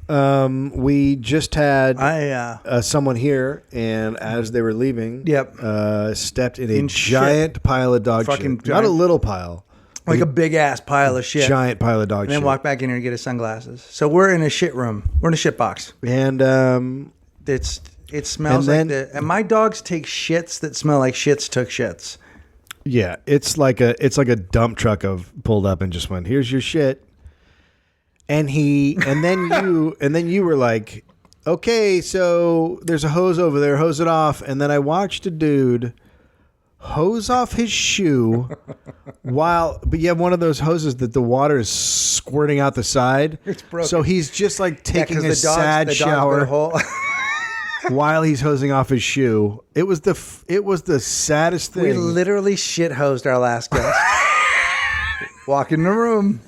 We just had someone here, and as they were leaving, stepped in a giant pile of dog shit. Not a little pile. Like a big-ass pile of shit. Giant pile of dog shit. And then walk back in here and get his sunglasses. So we're in a shit room. We're in a shit box. And it smells and my dogs take shits that smell like shits took shits. Yeah, it's like a dump truck pulled up and just went, "Here's your shit." And then you were like, "Okay, so there's a hose over there, hose it off." And then I watched a dude hose off his shoe but you have one of those hoses that the water is squirting out the side. It's broken. So he's just like taking a sad shower while he's hosing off his shoe. It was the saddest thing. We literally shit hosed our last guest. Walk in the room.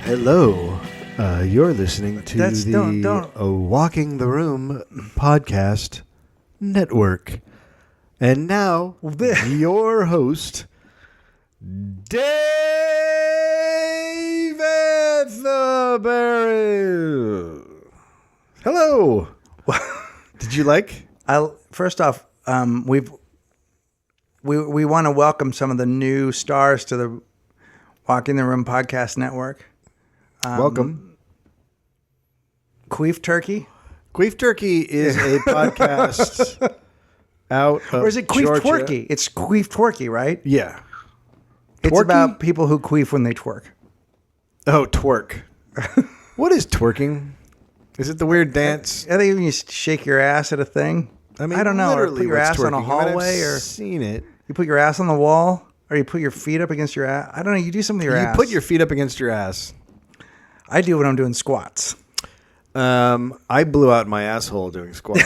Hello, you're listening to the Walking the Room podcast network. And now, your host, David the Barry. Hello. Did you like? First off, we want to welcome some of the new stars to the Walking the Room podcast network. Welcome. Queef Turkey. Queef Turkey is a podcast out of Or is it Queef Georgia. Twerky? It's Queef Twerky, right? Yeah. It's Twerky? about people who queef when they twerk. Oh, twerk. What is twerking? Is it the weird dance? I think when you shake your ass at a thing. I mean, I don't know. Or literally put your what's ass on a twerking? hallway, I've or seen it. you put your ass on the wall, or you put your feet up against your ass. I don't know. You do something with your ass. You put your feet up against your ass. I do when I'm doing squats. I blew out my asshole doing squats.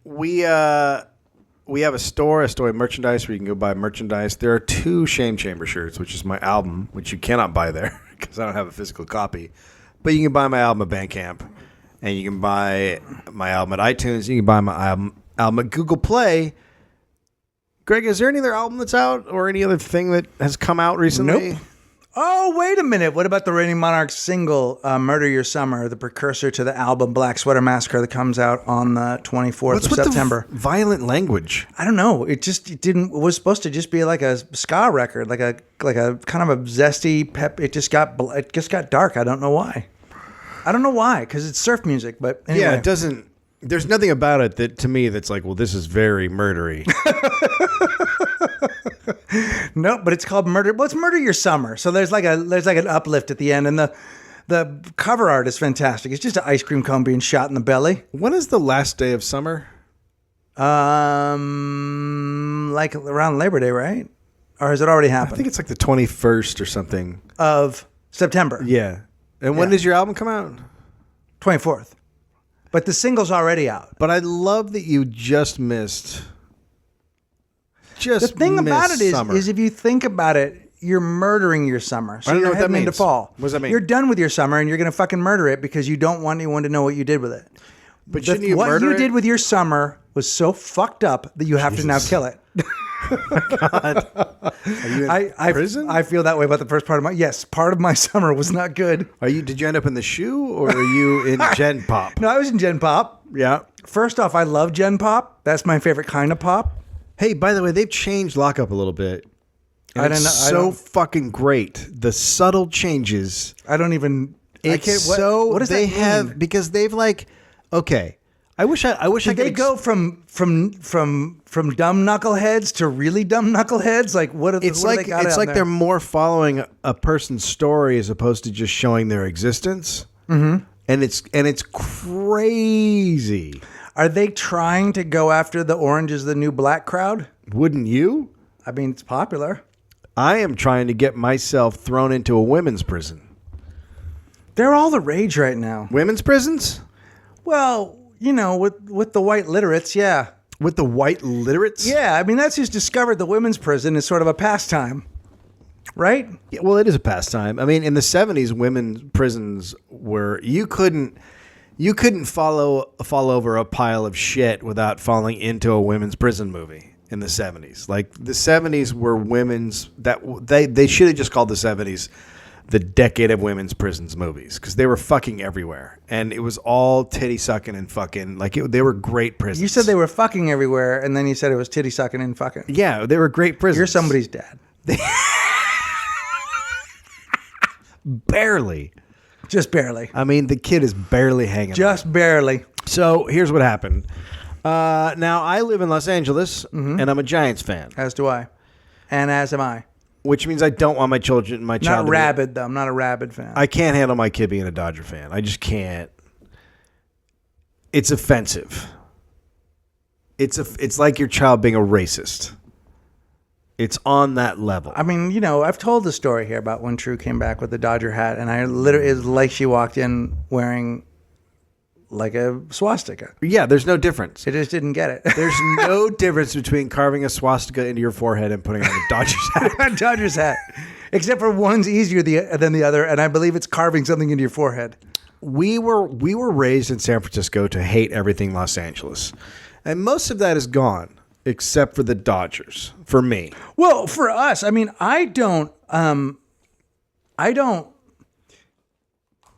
We have a store of merchandise where you can go buy merchandise. There are 2 Shame Chamber shirts, which is my album, which you cannot buy there because I don't have a physical copy. But you can buy my album at Bandcamp, and you can buy my album at iTunes. You can buy my album at Google Play. Greg, is there any other album that's out or any other thing that has come out recently? Nope. Oh, wait a minute. What about the Reigning Monarchs single, Murder Your Summer, the precursor to the album Black Sweater Massacre that comes out on the 24th What's of with September? The violent language? I don't know. It was supposed to just be like a ska record, like a kind of a zesty pep. It just got dark. I don't know why. Because it's surf music, but anyway. Yeah, it doesn't. There's nothing about it that to me that's like, well, this is very murdery. Nope, but it's called Murder. Well, it's Murder Your Summer. So there's like an uplift at the end, and the cover art is fantastic. It's just an ice cream cone being shot in the belly. When is the last day of summer? Like around Labor Day, right? Or has it already happened? I think it's like the 21st or something of September. Yeah. And when does your album come out? 24th. But the single's already out. But I love that you just missed. The thing about it is if you think about it, you're murdering your summer. So I don't know what that means. Into fall. What does that mean? You're done with your summer and you're going to fucking murder it because you don't want anyone to know what you did with it. But shouldn't you murder it? What you did with your summer was so fucked up that you have to now kill it. God. Are you in prison? I feel that way about the first part of part of my summer was not good. Did you end up in the shoe or are you in Gen Pop? No, I was in Gen Pop. Yeah. First off, I love Gen Pop. That's my favorite kind of pop. Hey, by the way, they've changed Lockup a little bit. And it's so fucking great. The subtle changes. What does that mean? Because they've okay. I wish I Did they go from dumb knuckleheads to really dumb knuckleheads? Like it's like they're more following a person's story as opposed to just showing their existence. Mm-hmm. And it's crazy. Are they trying to go after the orange is the new black crowd? Wouldn't you? I mean, it's popular. I am trying to get myself thrown into a women's prison. They're all the rage right now. Women's prisons? Well, with the white literates, yeah. With the white literates? Yeah, I mean, that's who's discovered the women's prison is sort of a pastime, right? Yeah, well, it is a pastime. I mean, in the 70s, women's prisons were you couldn't fall over a pile of shit without falling into a women's prison movie in the 70s. Like the 70s were women's that they should have just called the 70s the decade of women's prisons movies because they were fucking everywhere and it was all titty sucking and fucking they were great prisons. You said they were fucking everywhere, and then you said it was titty sucking and fucking. Yeah, they were great prisons. You're somebody's dad. Barely. Just barely. I mean, the kid is barely hanging. Just barely. So here's what happened. Now I live in Los Angeles, and I'm a Giants fan. As do I, and as am I. Which means I don't want my child. Not rabid though. I'm not a rabid fan. I can't handle my kid being a Dodger fan. I just can't. It's offensive. It's like your child being a racist. It's on that level. I mean, I've told the story here about when True came back with the Dodger hat, and I literally, it's like she walked in wearing like a swastika. Yeah, there's no difference. She just didn't get it. There's no difference between carving a swastika into your forehead and putting on a Dodgers hat. A Dodgers hat. Except for one's easier than the other, and I believe it's carving something into your forehead. We were raised in San Francisco to hate everything Los Angeles. And most of that is gone. Except for the Dodgers, for me. Well, for us, I mean, I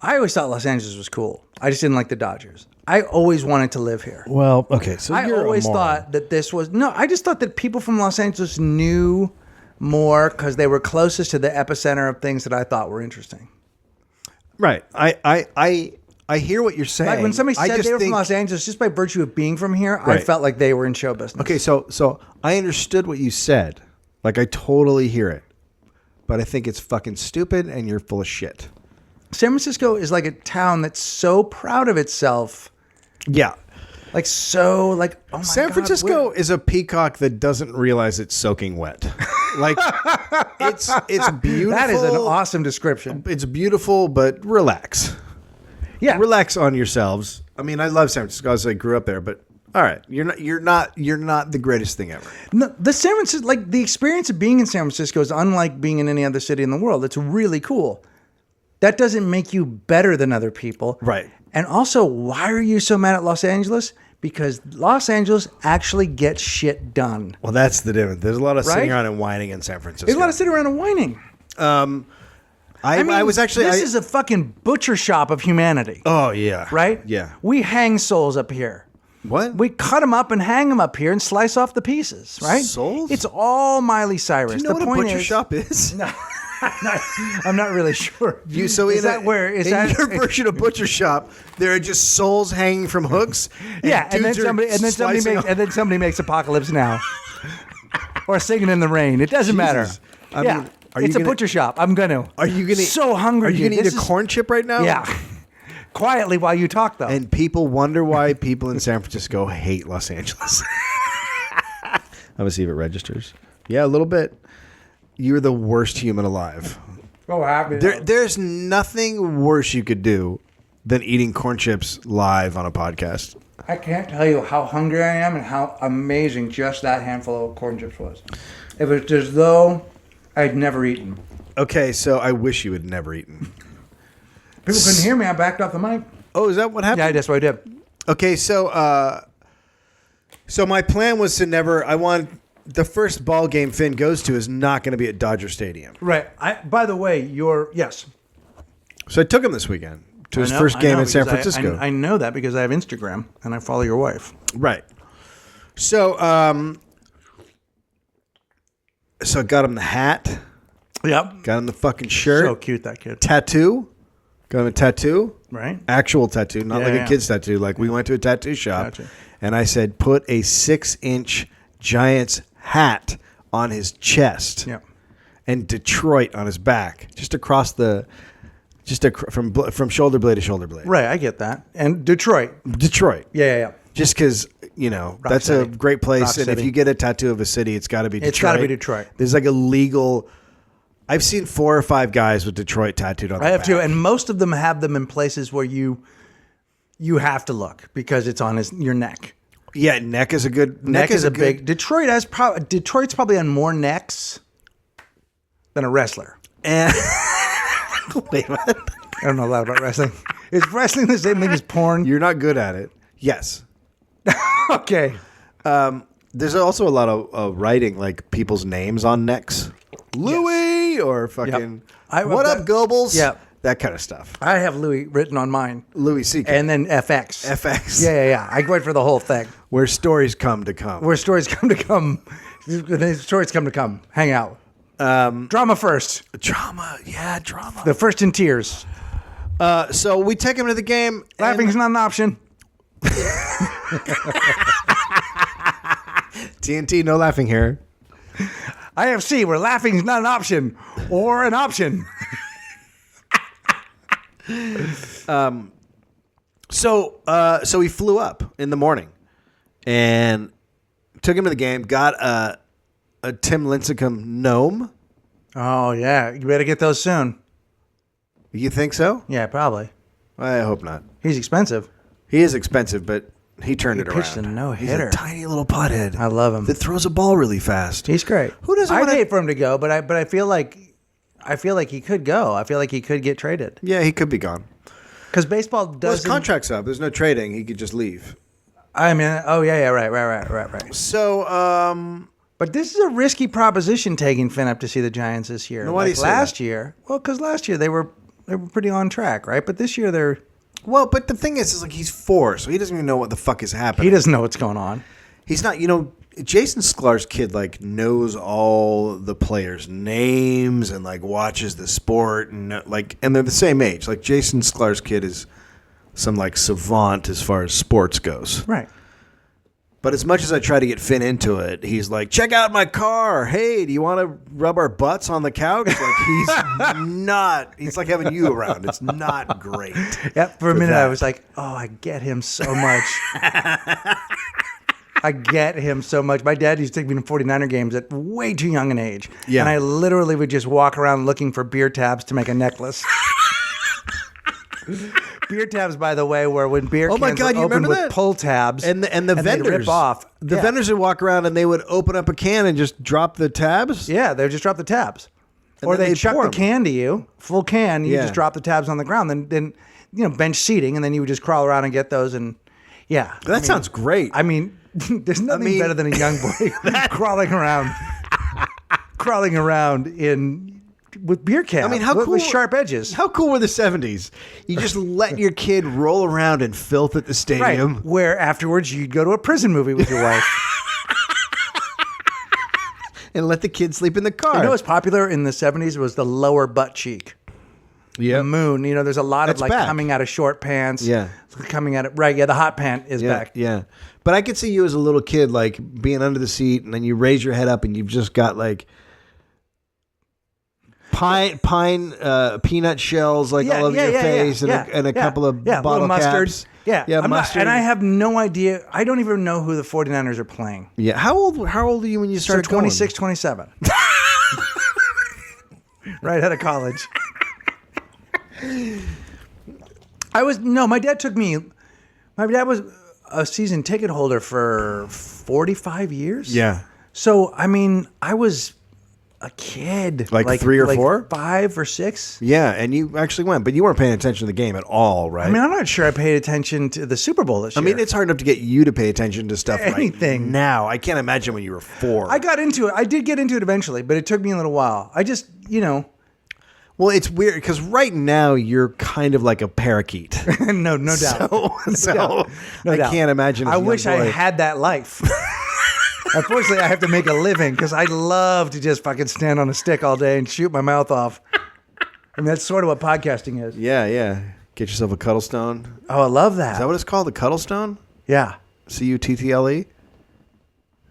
always thought Los Angeles was cool. I just didn't like the Dodgers. I always wanted to live here. Well, okay, so I always thought that I just thought that people from Los Angeles knew more because they were closest to the epicenter of things that I thought were interesting. Right. I hear what you're saying. Like when somebody said they were from Los Angeles, just by virtue of being from here, right. I felt like they were in show business. Okay, so I understood what you said. Like I totally hear it. But I think it's fucking stupid and you're full of shit. San Francisco is like a town that's so proud of itself. Yeah. Like oh my God. San Francisco is a peacock that doesn't realize it's soaking wet. Like it's beautiful. That is an awesome description. It's beautiful, but relax. Yeah, relax on yourselves. I mean, I love San Francisco because I grew up there, but all right, you're not the greatest thing ever. No, the experience of being in San Francisco is unlike being in any other city in the world. It's really cool. That doesn't make you better than other people, right? And also, why are you so mad at Los Angeles? Because Los Angeles actually gets shit done. Well, that's the difference. There's a lot of sitting around and whining in San Francisco. There's a lot of sitting around and whining. I was actually. This is a fucking butcher shop of humanity. Oh yeah. Right. Yeah. We hang souls up here. What? We cut them up and hang them up here and slice off the pieces. Right. Souls. It's all Miley Cyrus. Do you know what a butcher shop is? No. I'm not really sure. Your version of butcher shop? There are just souls hanging from hooks. And then somebody makes Apocalypse Now, or Singing in the Rain. It doesn't matter. I mean, it's a butcher shop. I'm gonna. Are you gonna? So hungry. Are you gonna eat a corn chip right now? Yeah. Quietly while you talk, though. And people wonder why people in San Francisco hate Los Angeles. I'm gonna see if it registers. Yeah, a little bit. You're the worst human alive. Oh, happy. There's nothing worse you could do than eating corn chips live on a podcast. I can't tell you how hungry I am and how amazing just that handful of corn chips was. It was as though I'd never eaten. Okay, so I wish you had never eaten. People couldn't hear me. I backed off the mic. Oh, is that what happened? Yeah, that's what I did. Okay, so my plan was to never. I want the first ball game Finn goes to is not going to be at Dodger Stadium. Right. By the way, yes. So I took him this weekend to his first game in San Francisco. I know that because I have Instagram and I follow your wife. Right. So I got him the hat. Yep. Got him the fucking shirt. So cute, that kid. Tattoo. Got him a tattoo. Right. Actual tattoo, not like a kid's tattoo. Like we went to a tattoo shop, and I said, put a 6-inch Giants hat on his chest. Yep. And Detroit on his back, just across from shoulder blade to shoulder blade. Right, I get that. And Detroit. Yeah. Just because, that's City. a great place. Rock and City. if you get a tattoo of a city, it's got to be Detroit. It's got to be Detroit. There's like a legal. I've seen 4 or 5 guys with Detroit tattooed on their back. I have too. And most of them have them in places where you You have to look because it's on your neck. Yeah, neck is a good. Neck is a big. Detroit's probably on more necks than a wrestler. And wait, what? I don't know a lot about wrestling. Is wrestling the same thing as porn? You're not good at it. Yes. Okay. There's also a lot of writing, like people's names on necks. Louis or fucking. Yep. What up, Goebbels? Yep. That kind of stuff. I have Louis written on mine. Louis C.K. And then FX. FX. Yeah. I wait for the whole thing. Where stories come to come. Where stories come to come. Stories come to come. Hang out. Drama first. Drama. Yeah, drama. The first in tears. So we take him to the game. Laughing's not an option. TNT, no laughing here. IFC, where laughing's not an option or an option. So he flew up in the morning and took him to the game. Got a Tim Lincecum gnome. Oh yeah, you better get those soon. You think so? Yeah, probably. I hope not. He's expensive. He is expensive, but he turned it around. Pitched a no-hitter. He's a tiny little pothead. I love him. That throws a ball really fast. He's great. Who doesn't I'd wanna- hate for him to go, but I feel like he could go. I feel like he could get traded Yeah, he could be gone. because baseball Well, his doesn't. contract's up. There's no trading. He could just leave. I mean, oh yeah, right. So, But this is a risky proposition taking Finn up to see the Giants this year. Now, why do you say last that? year? Well, because last year they were pretty on track, right? But this year they're. well, but the thing is like he's 4, so he doesn't even know what the fuck is happening. He doesn't know what's going on. He's not, Jason Sklar's kid like knows all the players' names and like watches the sport and and they're the same age. Like Jason Sklar's kid is some like savant as far as sports goes. Right. But as much as I try to get Finn into it, he's like, check out my car. Hey, do you want to rub our butts on the couch? Like he's like having you around. It's not great. Yep. For a minute, that. I was like, oh, I get him so much. I get him so much. My dad used to take me to 49er games at way too young an age. Yeah. And I literally would just walk around looking for beer tabs to make a necklace. Beer tabs, by the way, were when beer Oh my cans God, were you opened remember with that? pull tabs. And the they'd vendors rip off. The Yeah. vendors would walk around and they would open up a can and just drop the tabs. Yeah, they would just drop the tabs. Or then they'd they'd chuck pour the 'em. can to you, full can, you Yeah. just drop the tabs on the ground. Then bench seating, and then you would just crawl around and get those. And yeah. That sounds great. I mean, there's nothing better than a young boy crawling around with beer cans. I mean, how with, cool with sharp edges. How cool were the 70s? You just let your kid roll around in filth at the Right. stadium. Where afterwards you'd go to a prison movie with your wife. And let the kid sleep in the car. You know what's popular in the 70s was the lower butt cheek. Yeah. The moon. There's a lot That's of like back. coming out of short pants. Yeah. Coming out of right. Yeah, the hot pant is Yeah, back. yeah. But I could see you as a little kid, like being under the seat, and then you raise your head up, and you've just got like pine peanut shells like all over your face, and a couple of bottle little mustard. caps. Yeah, yeah, I'm not- mustard. and I have no idea. I don't even know who the 49ers are playing. Yeah. How old are you when you started going? 26, 27. Right out of college. My dad took me. My dad was a season ticket holder for 45 years. Yeah. So, I mean, I was a kid. Like 3 or 4? 5 or 6. Yeah, and you actually went, but you weren't paying attention to the game at all, right? I mean, I'm not sure I paid attention to the Super Bowl this year. I mean, it's hard enough to get you to pay attention to stuff Anything. right now. I can't imagine when you were 4. I got into it. I did get into it eventually, but it took me a little while. I just, Well, it's weird because right now you're kind of like a parakeet. no doubt. So I doubt. can't imagine. as I a young wish I boy. had that life. Unfortunately, I have to make a living because I love to just fucking stand on a stick all day and shoot my mouth off. I mean, that's sort of what podcasting is. Yeah, yeah. Get yourself a Cuttlestone. Oh, I love that. Is that what it's called? The Cuttlestone? Yeah. Cuttle?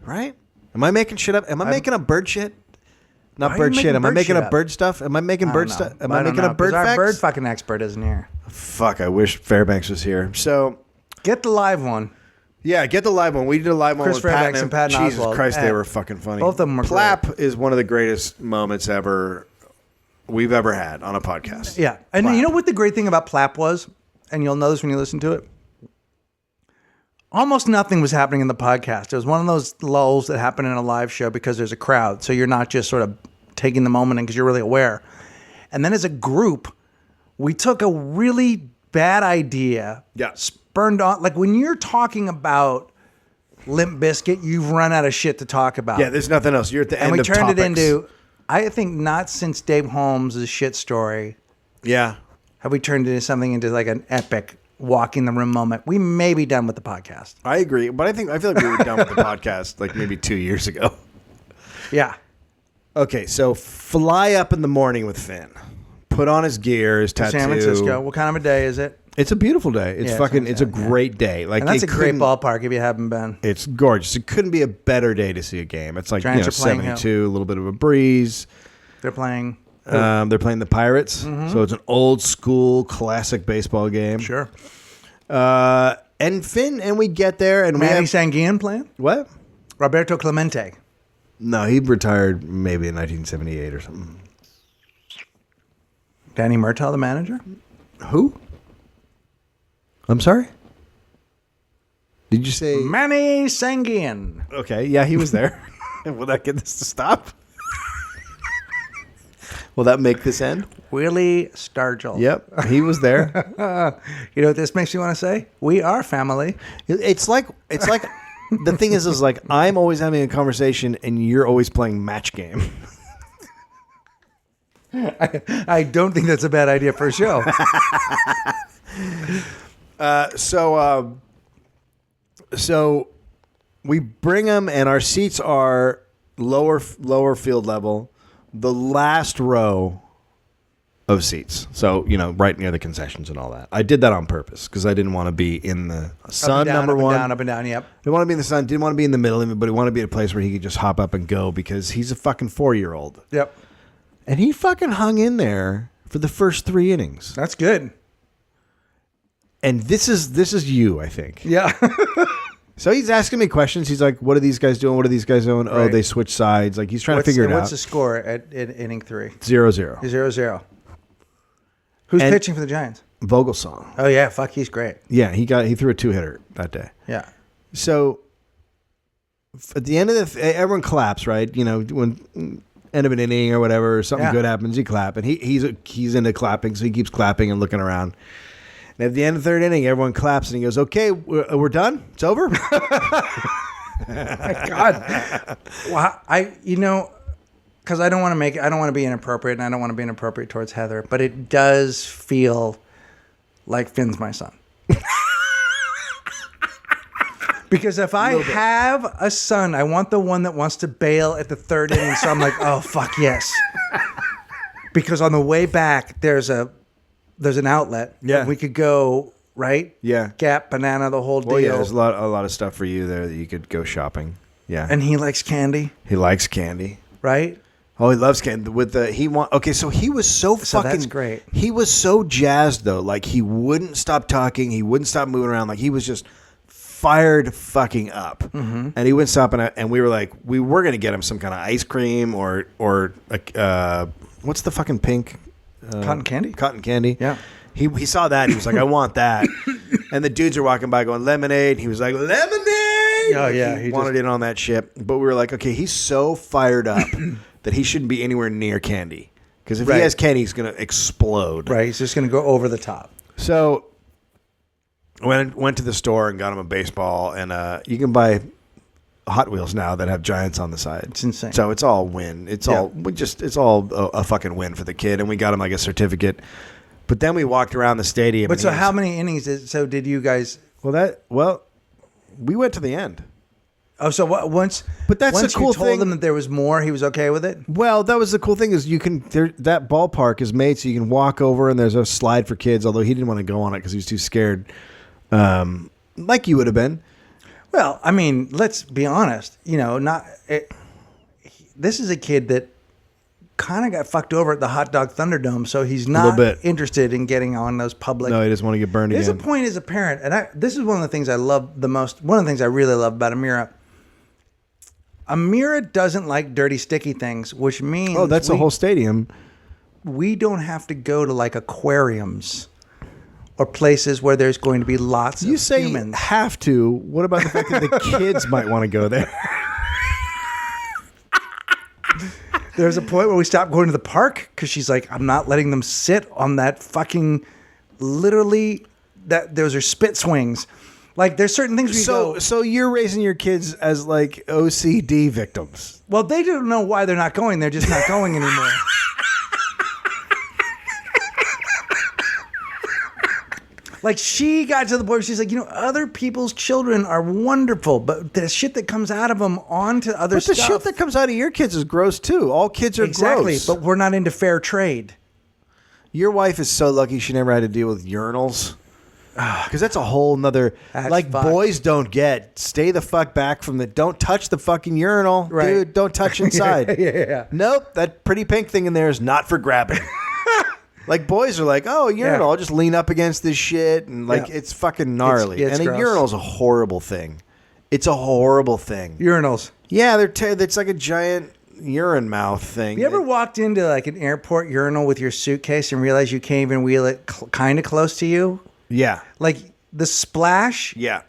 Right? Am I making shit up? Am I making up bird shit? Why Not are bird you shit. making Am I bird making shit up up? bird stuff? Am I making bird stuff? Am I don't making know, up bird 'cause our facts? bird fucking expert isn't here. Fuck, I wish Fairbanks was here. So, Get the live one. yeah, get the live one. We did a live one Chris with Fairbanks Patton. and Patton Jesus Oswalt. Christ, they Yeah. were fucking funny. Both of them were Plap is one of the greatest moments we've ever had on a podcast. Yeah. And Plap. you know what the great thing about Plap was? And you'll know this when you listen to it. almost nothing was happening in the podcast. It was one of those lulls that happen in a live show because there's a crowd. So you're not just sort of taking the moment in because you're really aware. And then as a group, we took a really bad idea, spurned on, like when you're talking about Limp Bizkit, you've run out of shit to talk about. Yeah, there's nothing else. You're at the end of topics. And we turned it into, I think not since Dave Holmes' shit story. Yeah. Have we turned it into something into like an epic walk in the room moment? We may be done with the podcast. I agree, but I feel like we were done with the podcast like maybe 2 years ago. Yeah. Okay, so fly up in the morning with Finn. Put on his gear, his tattoo. San Francisco. What kind of a day is it? It's a beautiful day. It's it's a great day. Like, and that's a great ballpark if you haven't been. It's gorgeous. It couldn't be a better day to see a game. It's like, Giants are playing 72, a little bit of a breeze. They're playing. They're playing the Pirates, so it's an old school classic baseball game. Sure. And Finn, and we get there, and Manny Sanguian playing? What? Roberto Clemente. No, he retired maybe in 1978 or something. Danny Murtaugh, the manager? Who? I'm sorry? Did you say... Manny Sanguian. Okay, yeah, he was there. Will that get this to stop? Will that make this end? Willie Stargell. Yep, he was there. You know what this makes me want to say? We are family. It's like the thing is like I'm always having a conversation and you're always playing match game. I don't think that's a bad idea for a show. So we bring them, and our seats are lower field level, the last row of seats. So, right near the concessions and all that. I did that on purpose because I didn't want to be in the sun, number one. Up and down, yep. Didn't want to be in the sun, didn't want to be in the middle of it, but he wanted to be at a place where he could just hop up and go because he's a fucking 4-year-old. Yep. And he fucking hung in there for the first 3 innings. That's good. And this is you, I think. Yeah. So he's asking me questions. He's like, what are these guys doing? What are these guys doing? Right. Oh, they switch sides. Like, he's trying to figure it out. What's the score at inning 3? 0-0. 0-0. Who's pitching for the Giants? Vogelsong. Oh, yeah. Fuck, he's great. Yeah, he threw a 2-hitter that day. Yeah. So at the end of everyone claps, right? When end of an inning or whatever, something good happens, you clap. And he's into clapping, so he keeps clapping and looking around. And at the end of the 3rd inning, everyone claps, and he goes, "Okay, we're done. It's over." My God. Well, because I don't want to be inappropriate, and I don't want to be inappropriate towards Heather, but it does feel like Finn's my son. Because if I have a son, I want the one that wants to bail at the 3rd inning. So I'm like, oh, fuck yes. Because on the way back, there's an outlet. Yeah. We could go, right? Yeah. Gap, Banana, the whole deal. Well, yeah, there's a lot of stuff for you there that you could go shopping. Yeah. And he likes candy. He likes candy. Right? Oh, he loves candy. So he was so fucking... that's great. He was so jazzed, though. Like, he wouldn't stop talking. He wouldn't stop moving around. Like, he was just... fired fucking up, and he wouldn't stop, and we were like, we were gonna get him some kind of ice cream or what's the fucking pink cotton candy? Cotton candy. Yeah. He saw that. He was like, I want that. And the dudes are walking by going, lemonade. He was like, lemonade. Oh yeah, he wanted in on that shit. But we were like, okay, he's so fired up that he shouldn't be anywhere near candy, because if he has candy, he's gonna explode. Right. He's just gonna go over the top. So went to the store and got him a baseball, and you can buy Hot Wheels now that have Giants on the side. It's insane. So it's all win. It's all a fucking win for the kid, and we got him like a certificate. But then we walked around the stadium. But so how many innings did you guys? Well, we went to the end. Oh, so once? But that's once the cool you told thing. him that there was more, he was okay with it. Well, that was the cool thing is that ballpark is made so you can walk over, and there's a slide for kids. Although he didn't want to go on it because he was too scared. Like you would have been. Well, I mean, let's be honest. This is a kid that kind of got fucked over at the Hot Dog Thunderdome, so he's not interested in getting on those public. No, he doesn't want to get burned again. There's a point as a parent, and this is one of the things I love the most. One of the things I really love about Amira. Amira doesn't like dirty, sticky things, which means that's the whole stadium. We don't have to go to like aquariums or places where there's going to be lots You of say humans. have to. What about the fact that the kids might want to go there? There's a point where we stopped going to the park because she's like, I'm not letting them sit on that fucking, literally, those are spit swings. Like, there's certain things we go. So you're raising your kids as like OCD victims. Well, they don't know why they're not going. They're just not going anymore. Like, she got to the point where she's like, other people's children are wonderful, but the shit that comes out of them onto other But the stuff. shit that comes out of your kids is gross too. All kids are Exactly, gross. but we're not into fair trade. Your wife is so lucky she never had to deal with urinals. Because that's a whole nother... That's like, fucked. boys don't get. Stay the fuck back from the... Don't touch the fucking urinal. Right. Dude, don't touch inside. Yeah. Nope, that pretty pink thing in there is not for grabbing. Like, boys are like, oh, urinal, Yeah. I'll just lean up against this shit. And, like, Yeah. it's fucking gnarly. It's and a gross. urinal's a horrible thing. It's a horrible thing. Urinals. Yeah, it's like a giant urine mouth thing. You ever walked into like an airport urinal with your suitcase and realize you can't even wheel it kind of close to you? Yeah. Like the splash Yeah.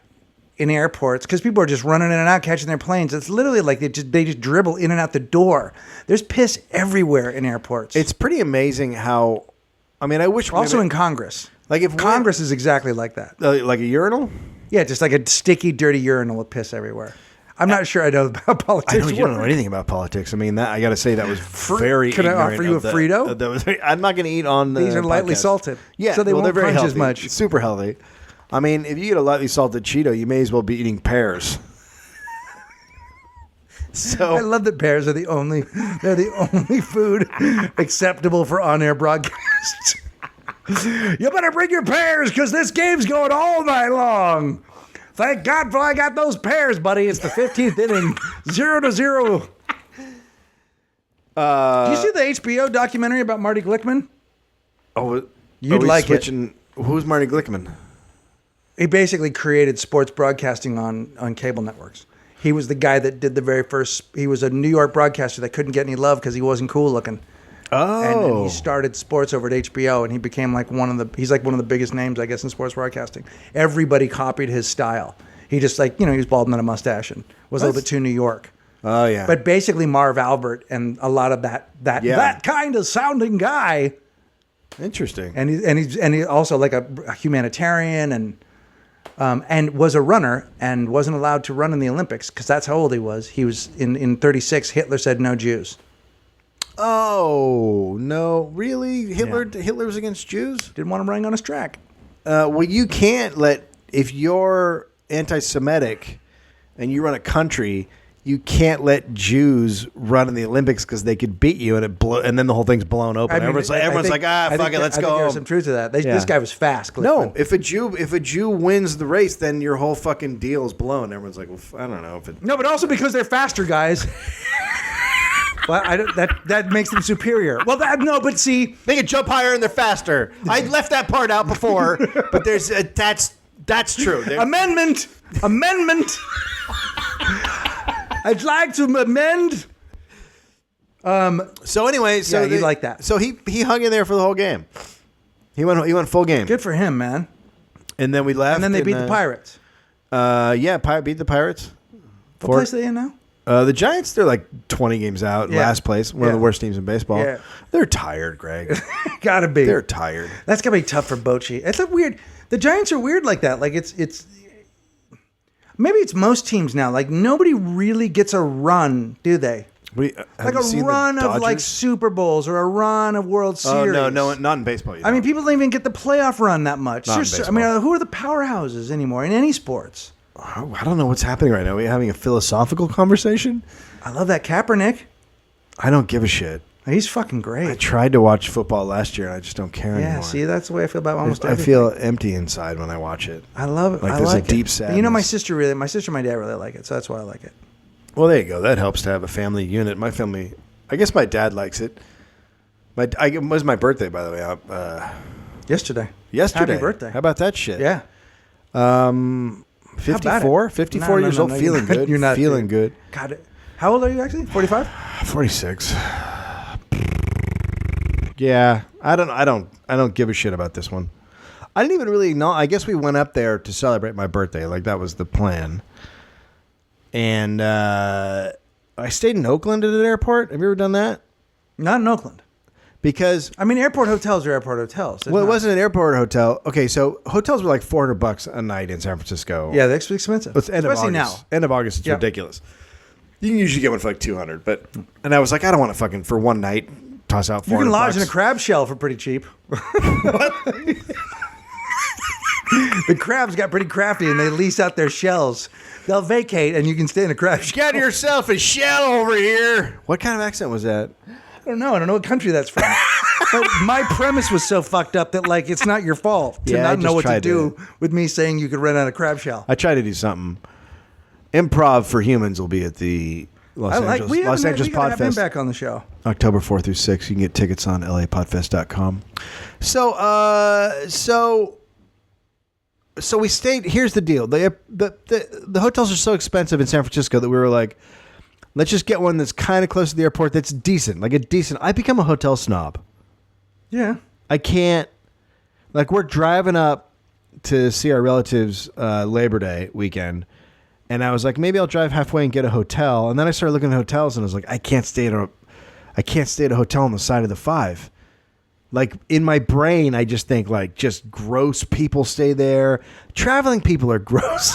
in airports, because people are just running in and out catching their planes. It's literally like they just dribble in and out the door. There's piss everywhere in airports. It's pretty amazing how... I mean, I wish... also in Congress. Like if Congress is exactly like that. like a urinal? Yeah, just like a sticky, dirty urinal with piss everywhere. I'm not sure I know about politics. You don't know anything about politics. I mean, that I got to say that was very. Can I ignorant offer you of a Frito? that was, I'm not going to eat on the. These are lightly podcast. salted. Yeah, so they well, won't they're very crunch healthy. as much. It's super healthy. I mean, if you get a lightly salted Cheeto, you may as well be eating pears. So I love that pears are the only food acceptable for on-air broadcasts. You better bring your pears because this game's going all night long. Thank God I got those pears, buddy. It's the 15th inning, 0-0. Do you see the HBO documentary about Marty Glickman? oh, You'd like it. Who's Marty Glickman? He basically created sports broadcasting on cable networks. He was the guy that did the very first. He was a New York broadcaster that couldn't get any love because he wasn't cool looking. And Oh, he started sports over at HBO, and he became like he's like one of the biggest names, I guess, in sports broadcasting. Everybody copied his style. He just he was bald and had a mustache and was a little bit too New York. oh yeah. But basically Marv Albert and a lot of that kind of sounding guy. Interesting. And he's also like a humanitarian and was a runner and wasn't allowed to run in the Olympics because that's how old he was. He was in 36. Hitler said no Jews. Oh no! Really, Hitler was against Jews. Didn't want him running on his track. Well, you can't if you're anti-Semitic and you run a country, you can't let Jews run in the Olympics because they could beat you and then the whole thing's blown open. Everyone's like, fuck it, let's go. There's some truth to that. Yeah. This guy was fast. Glickman. No, if a Jew wins the race, then your whole fucking deal is blown. Everyone's like, well, I don't know if it. No, but also because they're faster guys. Well, that makes them superior. Well, but see, They can jump higher and they're faster. I left that part out before, but there's that's true. amendment. I'd like to amend. So anyway, you like that. So he hung in there for the whole game. He went full game. Good for him, man. And then we left. And then they beat the Pirates. Beat the Pirates. What place are they in now? The Giants, they're like 20 games out, last place, one of the worst teams in baseball. Yeah. They're tired, Greg. Gotta be. They're tired. That's gonna be tough for Bochy. It's a weird. The Giants are weird like that. Like it's. Maybe it's most teams now. Like nobody really gets a run, do they? Like A run of like Super Bowls or a run of World Series. Oh no, not in baseball. I mean, people don't even get the playoff run that much. Not in I mean, who are the powerhouses anymore in any sports? I don't know what's happening right now. Are we having a philosophical conversation? I love that Kaepernick. I don't give a shit. He's fucking great. I tried to watch football last year, and I just don't care anymore. Yeah, see, that's the way I feel about almost I everything. feel empty inside when I watch it. I love it. Like I there's like a deep it. sadness. You know, my sister and my dad really like it, so that's why I like it. Well, there you go. That helps to have a family unit. My family, I guess my dad likes it. It was my birthday, by the way. Yesterday. Yesterday. Happy birthday. How about that shit? Yeah. 54? 54 years old, feeling good. You're not feeling good. God, how old are you actually? 45? 46. Yeah, I don't give a shit about this one. I didn't even really know. I guess we went up there to celebrate my birthday. Like, that was the plan. And I stayed in Oakland at an airport. Have you ever done that? Not in Oakland. Because I mean, airport hotels are airport hotels. Well, it wasn't an airport hotel. Okay, so hotels were like $400 a night in San Francisco. Yeah, they're expensive. It's end Especially of August. now. End of August, it's ridiculous. You can usually get one for like $200, and I was like, I don't want to fucking for one night toss out $400. You can lodge in a crab shell for pretty cheap. The crabs got pretty crafty, and they lease out their shells. They'll vacate, and you can stay in a crab shell. Get yourself a shell over here. What kind of accent was that? I don't know what country that's from. But my premise was so fucked up that like it's not your fault to not know what to do with me saying you could rent out a crab shell. I tried to do something. Improv for Humans will be at the Los Angeles Podfest. Have him back on the show. October 4th through 6th. You can get tickets on lapodfest.com. So we stayed. Here's the deal. The hotels are so expensive in San Francisco that we were like, let's just get one that's kind of close to the airport that's decent. I become a hotel snob. Yeah. I can't. Like, we're driving up to see our relatives Labor Day weekend, and I was like, maybe I'll drive halfway and get a hotel. And then I started looking at hotels, and I was like, I can't stay at a hotel on the side of the 5. Like, in my brain, I just think like just gross people stay there. Traveling people are gross.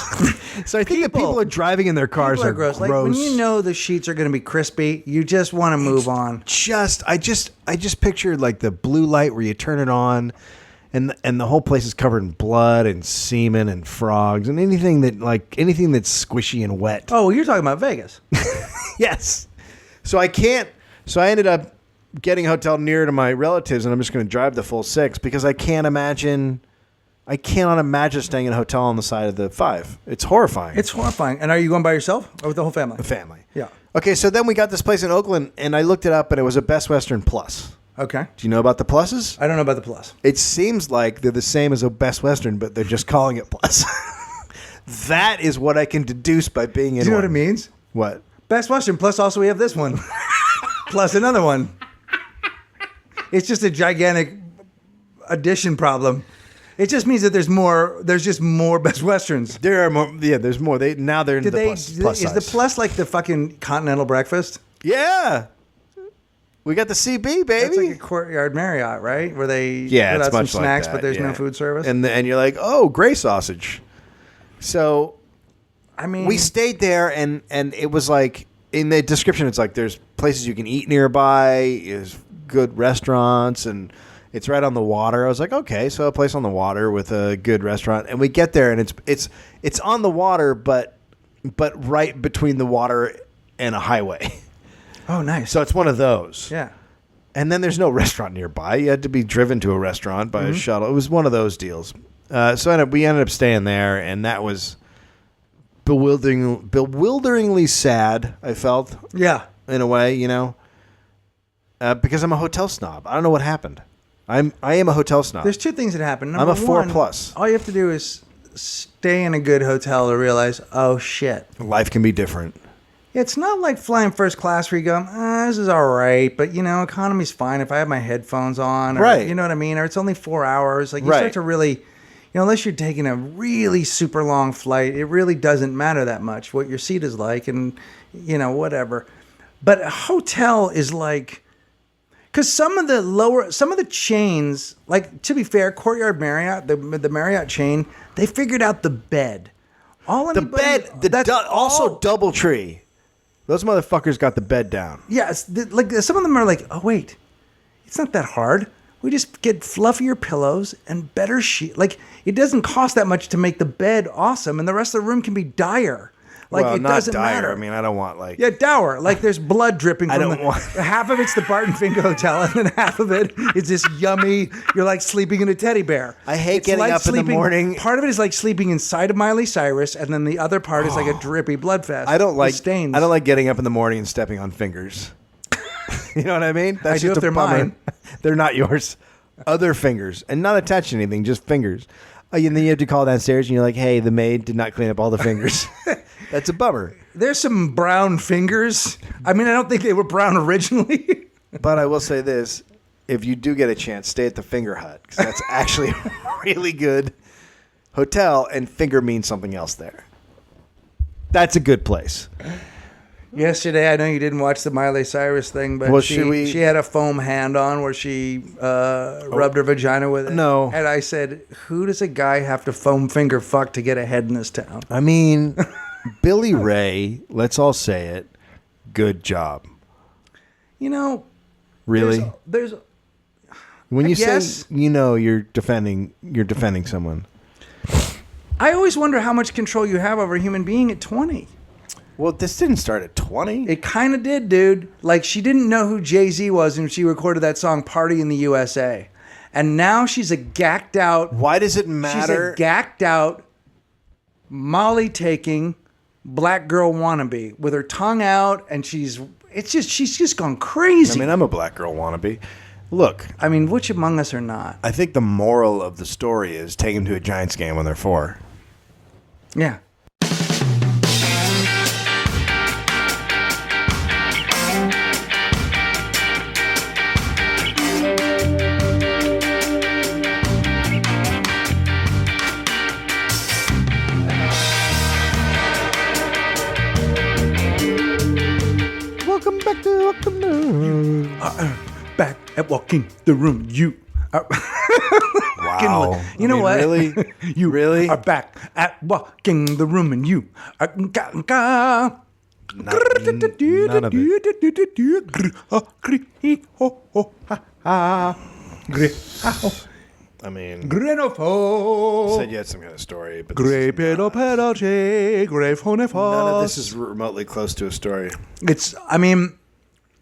So I think that people are driving in their cars are gross. Like, when you know the sheets are going to be crispy, you just want to move on. I just pictured like the blue light where you turn it on, and the whole place is covered in blood and semen and frogs and anything that's squishy and wet. Oh, you're talking about Vegas. Yes. So I ended up getting a hotel near to my relatives, and I'm just going to drive the full 6 because I cannot imagine staying in a hotel on the side of the 5. It's horrifying. It's horrifying. And are you going by yourself or with the whole family? The family. Yeah. Okay, so then we got this place in Oakland, and I looked it up, and it was a Best Western Plus. Okay. Do you know about the Pluses? I don't know about the Plus. It seems like they're the same as a Best Western, but they're just calling it Plus. That is what I can deduce by being in. Do you know what it means? What? Best Western Plus. Also, we have this one. Plus another one. It's just a gigantic addition problem. It just means that there's just more Best Westerns. There are more. Yeah, there's more. They're in the plus Is size. the Plus like the fucking continental breakfast? Yeah. We got the CB, baby. That's like a Courtyard Marriott, right? Where they put it's out some much like snacks, that, but there's no food service. And you're like, oh, gray sausage. So, I mean, we stayed there, and it was like, in the description, it's like there's places you can eat nearby, there's good restaurants, and it's right on the water. I was like, okay, so a place on the water with a good restaurant, and we get there, and it's on the water, but right between the water and a highway. Oh, nice. So it's one of those. Yeah. And then there's no restaurant nearby. You had to be driven to a restaurant by a shuttle. It was one of those deals. So we ended up staying there, and that was bewilderingly sad, I felt. Yeah. In a way, because I'm a hotel snob. I don't know what happened. I am a hotel snob. There's two things that happen. I'm a 4 one, plus. All you have to do is stay in a good hotel to realize, oh, shit. Life can be different. It's not like flying first class where you go, this is all right, but, economy's fine if I have my headphones on. Or, right. You know what I mean? Or it's only 4 hours. Like, you start to really, unless you're taking a really super long flight, it really doesn't matter that much what your seat is like and, whatever. But a hotel is like, because some of the chains, like, to be fair, Courtyard Marriott, the Marriott chain, they figured out the bed. Also DoubleTree. Those motherfuckers got the bed down. Yeah, like some of them are like, oh wait, it's not that hard. We just get fluffier pillows and better sheet. Like, it doesn't cost that much to make the bed awesome, and the rest of the room can be dire. Like, well, it not doesn't dire. matter. I mean, I don't want like dour. Like, there's blood dripping from half of it's the Barton Fink Hotel, and then half of it is this yummy. You're like sleeping in a teddy bear. I hate getting up in the morning. Part of it is like sleeping inside of Miley Cyrus, and then the other part is like a drippy blood fest. I don't like stains. I don't like getting up in the morning and stepping on fingers. You know what I mean? That's I do if they're mine. They're not yours. Other fingers, and not attached to anything, just fingers. And then you have to call downstairs, and you're like, "Hey, the maid did not clean up all the fingers." That's a bummer. There's some brown fingers. I mean, I don't think they were brown originally. But I will say this: if you do get a chance, stay at the Finger Hut because that's actually a really good hotel, and finger means something else there. That's a good place. Yesterday, I know you didn't watch the Miley Cyrus thing, but Well, she had a foam hand on where she rubbed her vagina with it. No. And I said, who does a guy have to foam finger fuck to get ahead in this town? I mean, Billy Ray, let's all say it, good job. You know, Really? there's When you guess. say, you're defending someone. I always wonder how much control you have over a human being at 20. Well, this didn't start at 20. It kind of did, dude. Like, she didn't know who Jay-Z was when she recorded that song Party in the USA. And now she's a gacked out... Why does it She's matter? a gacked out, Molly-taking black girl wannabe with her tongue out, and she's just gone crazy. I mean, I'm a black girl wannabe. Look, Which among us are not? I think the moral of the story is take them to a Giants game when they're 4. Yeah. Welcome back to Back at walking the room, you are... Wow. You know what? Really? You really? are back at walking the room, and you are... None of it. I mean, you Grenofo. said you had some kind of story, but None of none of this is remotely close to a story.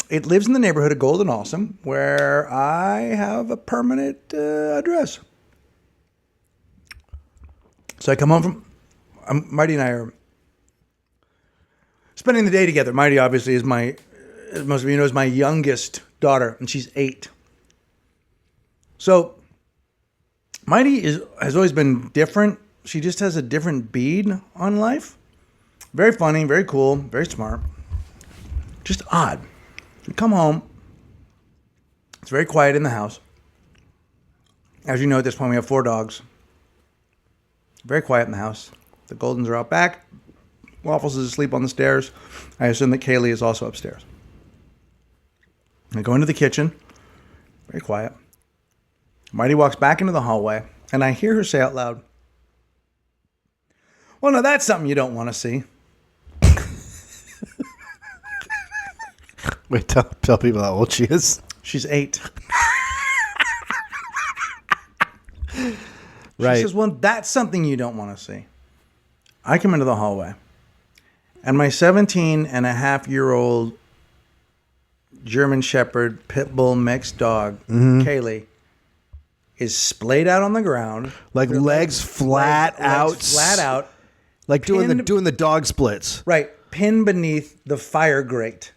It lives in the neighborhood of Golden Awesome, where I have a permanent address. So I come home from... Marty and I are spending the day together. Marty, obviously, is as most of you know, is my youngest daughter, and she's 8. So Marty has always been different. She just has a different bead on life. Very funny, very cool, very smart. Just odd. We come home. It's very quiet in the house. As you know, at this point, we have 4 dogs. Very quiet in the house. The Goldens are out back. Waffles is asleep on the stairs. I assume that Kaylee is also upstairs. I go into the kitchen. Very quiet. Marty walks back into the hallway, and I hear her say out loud, "Well, now that's something you don't want to see." Wait, tell people how old she is. She's 8. Right. She says, "Well, that's something you don't want to see." I come into the hallway, and my 17-and-a-half-year-old German Shepherd Pit Bull mixed dog, Kaylee, is splayed out on the ground. Like legs flat out. Legs flat out. Like pinned- doing the dog splits. Right. Pinned beneath the fire grate.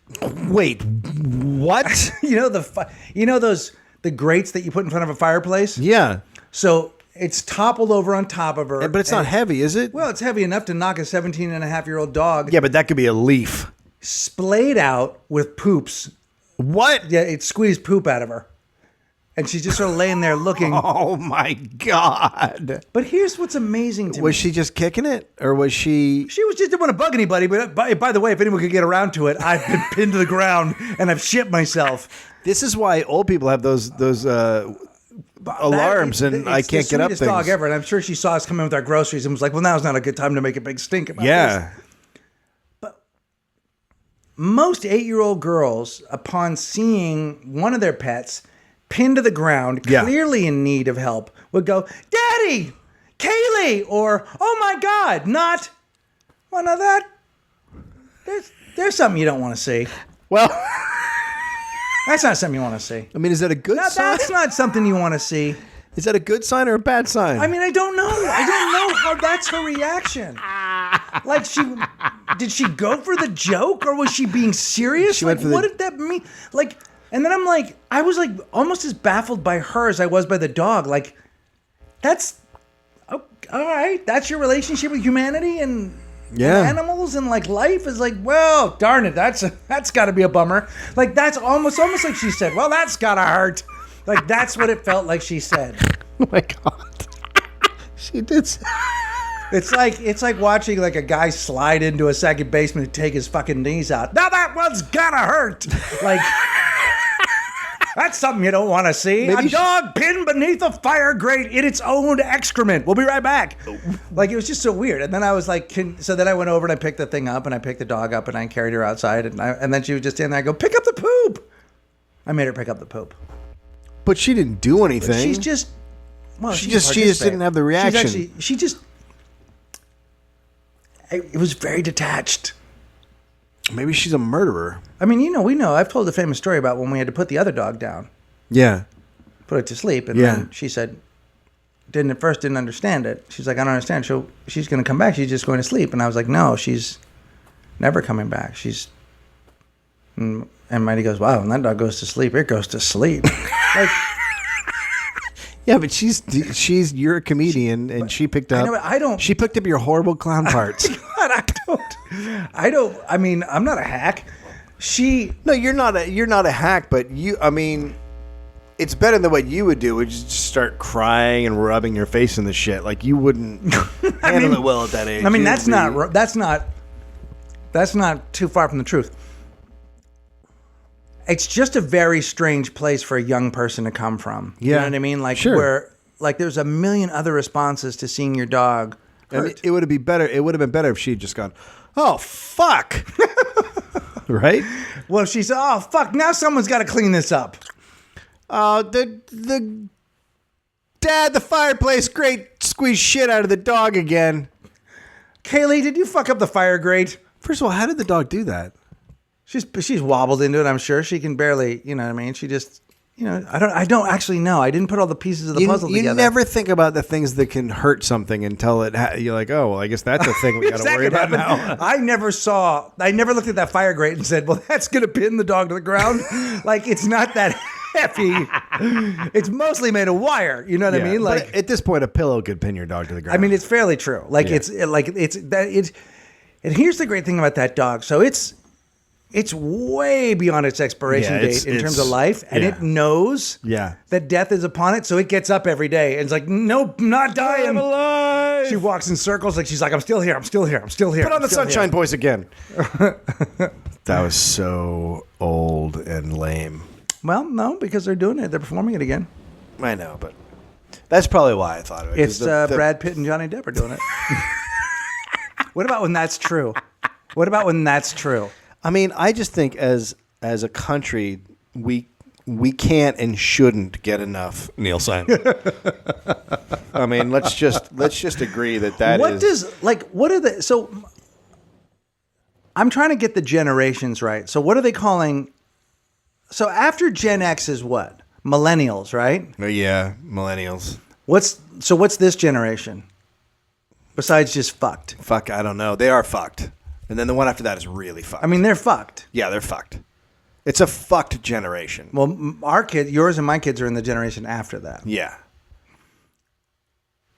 Wait, what? You know the grates that you put in front of a fireplace? Yeah. So it's toppled over on top of her. But it's not heavy, is it? Well, it's heavy enough to knock a 17-and-a-half-year-old dog. Yeah, but that could be a leaf. Splayed out with poops. What? Yeah, it squeezed poop out of her. And she's just sort of laying there looking. Oh my God. But here's what's amazing to me. Was she just kicking it? Or was she... She didn't want to bug anybody, but by the way, if anyone could get around to it, I've been pinned to the ground and I've shit myself. This is why old people have those alarms and I can't get up things. things. Dog ever, and I'm sure she saw us come in with our groceries and was like, "Well, now's not a good time to make a big stink about this." Yeah. But most 8-year-old girls, upon seeing one of their pets pinned to the ground, Yeah. clearly in need of help, would go, "Daddy, Kaylee," or "Oh my God," not, "Well, now that there's something you don't want to see." Well, That's not something you want to see. I mean, is that a good Now, sign? that's not something you want to see. Is that a good sign or a bad sign? I mean, I don't know. I don't know how that's her reaction. Like, did she go for the joke or was she being serious? She went for what did that mean? Like, and then I was like almost as baffled by her as I was by the dog. Like, that's, all right. That's your relationship with humanity and animals and like life is like, well, darn it. That's got to be a bummer. Like, that's almost like she said, well, that's got to hurt. Like, that's what it felt like she said. Oh my God. She did say. It's like watching like a guy slide into a second baseman and take his fucking knees out. Now that one's gotta hurt. Like, that's something you don't want to see. Maybe a dog pinned beneath a fire grate in its own excrement. We'll be right back. Like, it was just so weird. And then I was like, so then I went over and I picked the thing up and I picked the dog up and I carried her outside and then she was just in there. I go, pick up the poop. I made her pick up the poop. But she didn't do anything. But she's just, well, she just didn't have the reaction. It was very detached. Maybe she's a murderer. I mean, we know. I've told a famous story about when we had to put the other dog down, Yeah. put it to sleep, and Yeah. then she said, didn't understand it. She's like, I don't understand. She's going to come back. She's just going to sleep. And I was like, no, she's never coming back. And Mighty goes, wow, when that dog goes to sleep, it goes to sleep. Like, Yeah, but you're a comedian, and she picked up. I don't. She picked up your horrible clown parts. God, I don't. I mean, I'm not a hack. No, you're not a hack, but I mean, it's better than what you would do, which is just start crying and rubbing your face in the shit. Like, you wouldn't handle it well at that age. I mean, that's not too far from the truth. It's just a very strange place for a young person to come from. You know what I mean? Like, sure. Where, like, there's a million other responses to seeing your dog hurt. And it would have been better. It would have been better if she'd just gone, "Oh fuck," right? Well, she said, "Oh fuck, now someone's got to clean this up." The fireplace grate squeezed shit out of the dog again. Kaylee, did you fuck up the fire grate? First of all, how did the dog do that? She's wobbled into it. I'm sure she can barely. You know what I mean? She just. I don't actually know. I didn't put all the pieces of the puzzle together. You never think about the things that can hurt something until you're like, oh, well, I guess that's a thing we got to worry about now. I never looked at that fire grate and said, well, that's going to pin the dog to the ground. Like, it's not that heavy. It's mostly made of wire. You know what I mean? Like, at this point, a pillow could pin your dog to the ground. I mean, it's fairly true. Like, and here's the great thing about that dog. So it's way beyond its expiration date in terms of life, and it knows that death is upon it, so it gets up every day and it's like, nope, not dying. I'm alive. She walks in circles like she's like, I'm still here. Put on the Sunshine Boys again. That was so old and lame. Well, no, because they're doing it. They're performing it again. I know, but that's probably why I thought of it. It's Brad Pitt and Johnny Depp are doing it. What about when that's true? I mean, I just think as a country, we can't and shouldn't get enough Neil Simon. I mean, let's just agree that what are the so I'm trying to get the generations right. So what are they calling? So after Gen X is what? Millennials, right? Oh, yeah, millennials. What's this generation? Besides just fucked. Fuck, I don't know. They are fucked. And then the one after that is really fucked. I mean, they're fucked. Yeah, they're fucked. It's a fucked generation. Well, yours and my kids are in the generation after that. Yeah.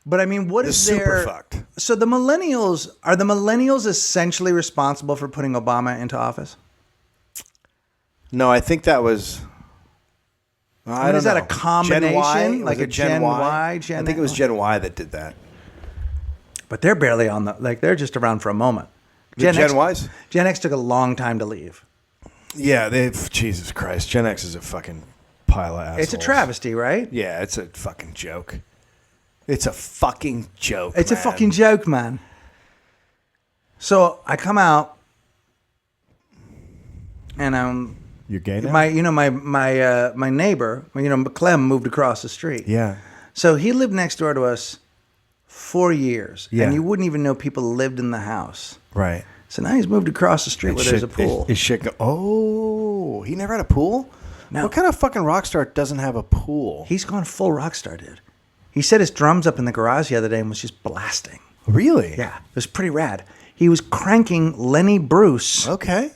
But I mean, what is super fucked. So are the millennials essentially responsible for putting Obama into office? No, I think that was... I don't know. Is that a combination? Gen Y? Like a Gen Y? I think it was Gen Y that did that. But they're barely on they're just around for a moment. Gen Ys? Gen X took a long time to leave. Yeah, Jesus Christ. Gen X is a fucking pile of assholes. It's a travesty, right? Yeah, it's a fucking joke. It's a fucking joke, It's a fucking joke, man. So I come out and You're gay now? my neighbor, Clem moved across the street. Yeah. So he lived next door to us 4 years. Yeah. And you wouldn't even know people lived in the house. Right. So now he's moved across the street where there's a pool. He never had a pool? No. What kind of fucking rock star doesn't have a pool? He's gone full rock star, dude. He set his drums up in the garage the other day and was just blasting. Really? Yeah. It was pretty rad. He was cranking Lenny Bruce. Okay.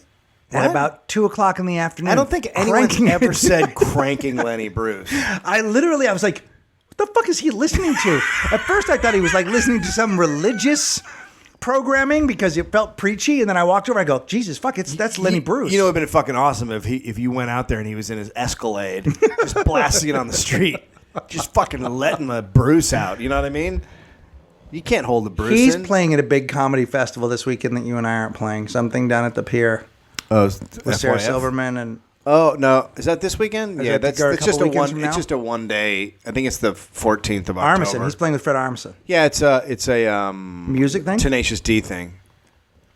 At about 2:00 in the afternoon. I don't think anyone's ever said cranking Lenny Bruce. I was like, what the fuck is he listening to? At first I thought he was like listening to some religious programming because it felt preachy, and then I walked over. I go, Jesus, fuck, that's Lenny Bruce. You know, it'd been fucking awesome if you went out there and he was in his Escalade, just blasting it on the street, just fucking letting the Bruce out. You know what I mean? You can't hold the Bruce. He's in. playing at a big comedy festival this weekend that you and I aren't playing. Something down at the pier with Sarah FYF? Silverman and. Oh no! Is that this weekend? Is Yeah, that that's just a weekends one. from now? It's just a 1 day. I think it's the 14th of October. Armisen. He's playing with Fred Armisen. Yeah, it's a Music thing. Tenacious D thing.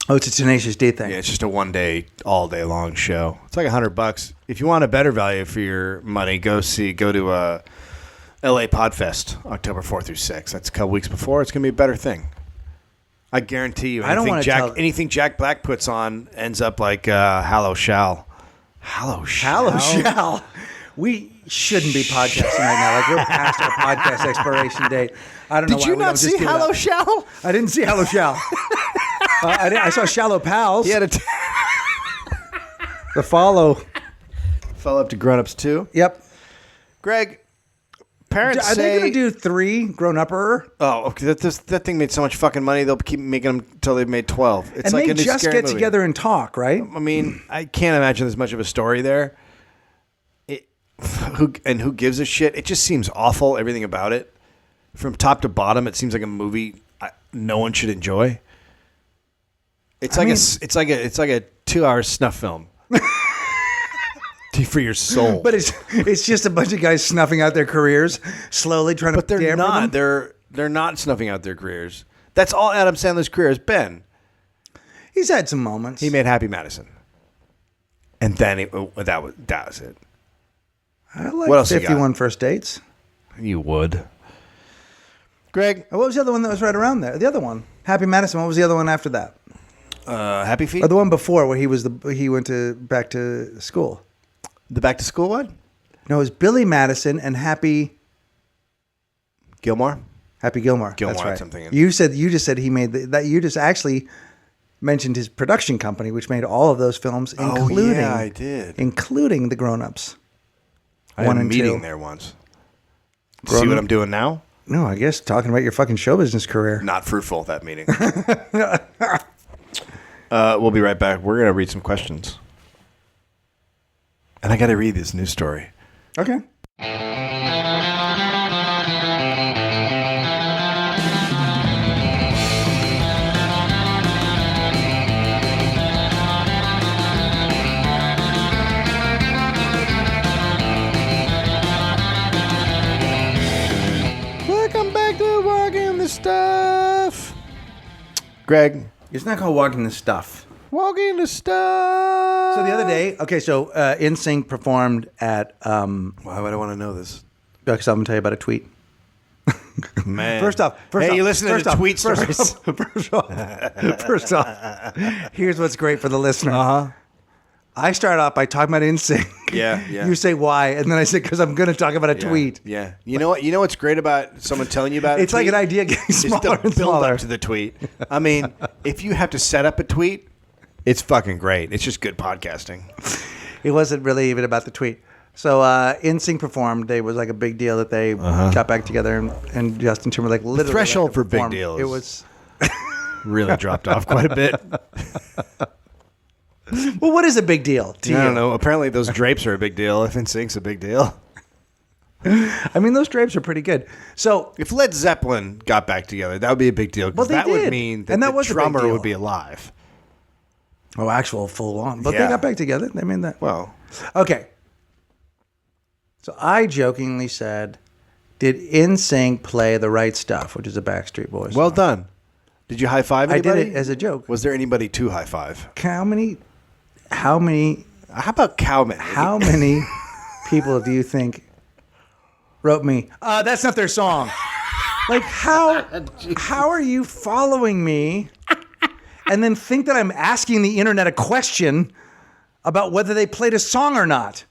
Oh, it's a Tenacious D thing. Yeah, it's just a 1 day, all day long show. It's like $100. If you want a better value for your money, go to LA Podfest, October 4th through 6th. That's a couple weeks before. It's gonna be a better thing. I guarantee you. I don't want to tell. Anything Jack Black puts on ends up like Hallow Shall. Hallow Shall. We shouldn't be podcasting right now. Like, we're past our podcast expiration date. I don't know why Did you we don't not just see do that. Hallow Shall? I didn't see Hallow Shall. I saw Shallow Pals. He had The follow. follow up to Grown Ups 2. Yep. Greg, parents Are say... they going to do 3 grown-upper? Oh, okay, that thing made so much fucking money, they'll keep making them until they've made 12. It's And like they a new just scary get movie. together and talk, right? I mean, I can't imagine there's much of a story there. Who gives a shit? It just seems awful, everything about it. From top to bottom, it seems like a movie no one should enjoy. It's like a 2-hour snuff film. For your soul. But it's just a bunch of guys snuffing out their careers, slowly trying to. But they're dampen not. them. They're not snuffing out their careers. That's all Adam Sandler's career has been. He's had some moments. He made Happy Madison, and then that was it. I like What else you got? 51 First Dates. You would, Greg. What was the other one that was right around there? The other one, Happy Madison. What was the other one after that? Happy Feet. Or the one before where he went back to school. The Back to School one. No, it was Billy Madison and Happy Gilmore. Gilmore. Gilmore That's had right. something in- You just said he made that. You just actually mentioned his production company, which made all of those films, including I did. including the Grown Ups. I had 1 a and meeting 2. there once. Grown See what Up- I'm doing now? No, I guess talking about your fucking show business career. Not fruitful, that meeting. We'll be right back. We're going to read some questions. And I got to read this news story. Okay. Welcome back to Walking the Stuff. Greg, It's not called Walking the Stuff. Walking the Stuff. So the other day, so NSYNC performed at, Why would I want to know this? because I'm going to tell you about a tweet. Man. First off, you listen to tweet stories? First off, here's what's great for the listener. Uh-huh. I start off by talking about NSYNC. Yeah. You say why, and then I say because I'm going to talk about a tweet. Yeah. You know what? You know what's great about someone telling you about It's a like tweet? an idea getting It's smaller the and build smaller. up to the tweet. I mean, if you have to set up a tweet, it's fucking great. It's just good podcasting. It wasn't really even about the tweet. So NSYNC performed. It was like a big deal that they got back together, and Justin Timberlake literally threshold got to for big perform. deals. It was. Really dropped off quite a bit. Well, what is a big deal to you? I don't know. Apparently, those drapes are a big deal. If NSYNC's a big deal. I mean, those drapes are pretty good. So If Led Zeppelin got back together, that would be a big deal. Well, Because they that would did. mean that And that the was a big drummer deal. would be alive. actual full on, but Yeah. they got back together. They made that. Well, Okay. So I jokingly said, "Did NSYNC play the right stuff?" Which is a Backstreet Boys. well song. done. Did you high five I anybody? did it as a joke. Was there anybody to high five? How many How about Cowman? How many people do you think wrote me? That's not their song. Like how are you following me and then think that I'm asking the internet a question about whether they played a song or not?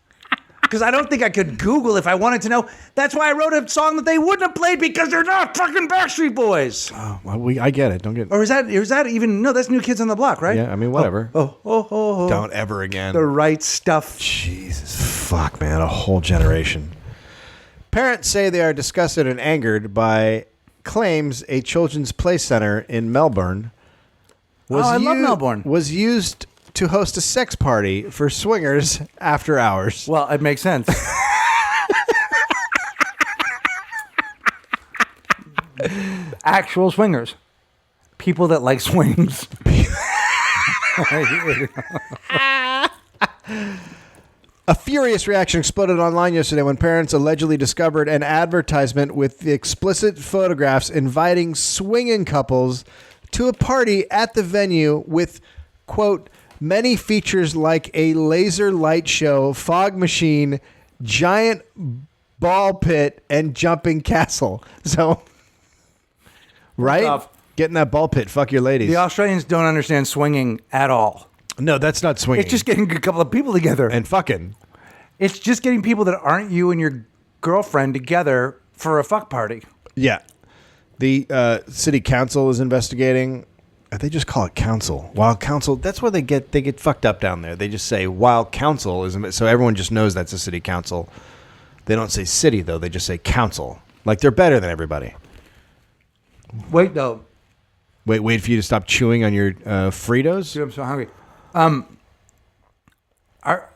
Because I don't think I could Google if I wanted to know. That's why I wrote a song that they wouldn't have played because they're not fucking Backstreet Boys. Oh, well, I get it. Don't get. Or is that even no? That's New Kids on the Block, right? Yeah, I mean, whatever. Oh. Don't ever again. The right stuff. Jesus, fuck, man, a whole generation. Parents say they are disgusted and angered by claims a children's play center in Melbourne I love Melbourne. Was used to host a sex party for swingers after hours. Well, it makes sense. Actual swingers. People that like swings. A furious reaction exploded online yesterday when parents allegedly discovered an advertisement with the explicit photographs inviting swinging couples to a party at the venue with, quote, many features like a laser light show, fog machine, giant ball pit, and jumping castle. So, right? Tough. Get in that ball pit. Fuck your ladies. The Australians don't understand swinging at all. No, that's not swinging. It's just getting a couple of people together. And fucking. It's just getting people that aren't you and your girlfriend together for a fuck party. Yeah. The city council is investigating. They just call it council. Wild council. That's where they get fucked up down there. They just say wild council is, so everyone just knows that's a city council. They don't say city though. They just say council. Like they're better than everybody. Wait, though. Wait for you to stop chewing on your Fritos. Dude, I'm so hungry.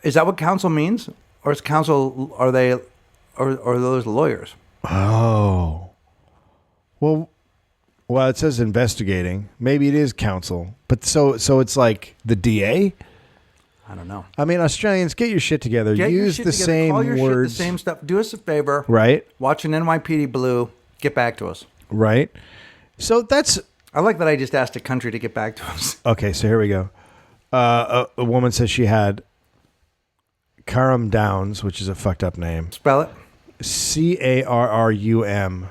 Is that what council means, or is council? Are those lawyers? Oh. Well, it says investigating. Maybe it is council, but so it's like the DA. I don't know. I mean, Australians, get your shit together. Use the same Call your words. shit the same stuff. Do us a favor. Right. Watch an NYPD Blue. Get back to us. Right. So that's. I like that I just asked a country to get back to us. Okay, so here we go. A woman says she had Carrum Downs, which is a fucked up name. Spell it. CarrumDowns.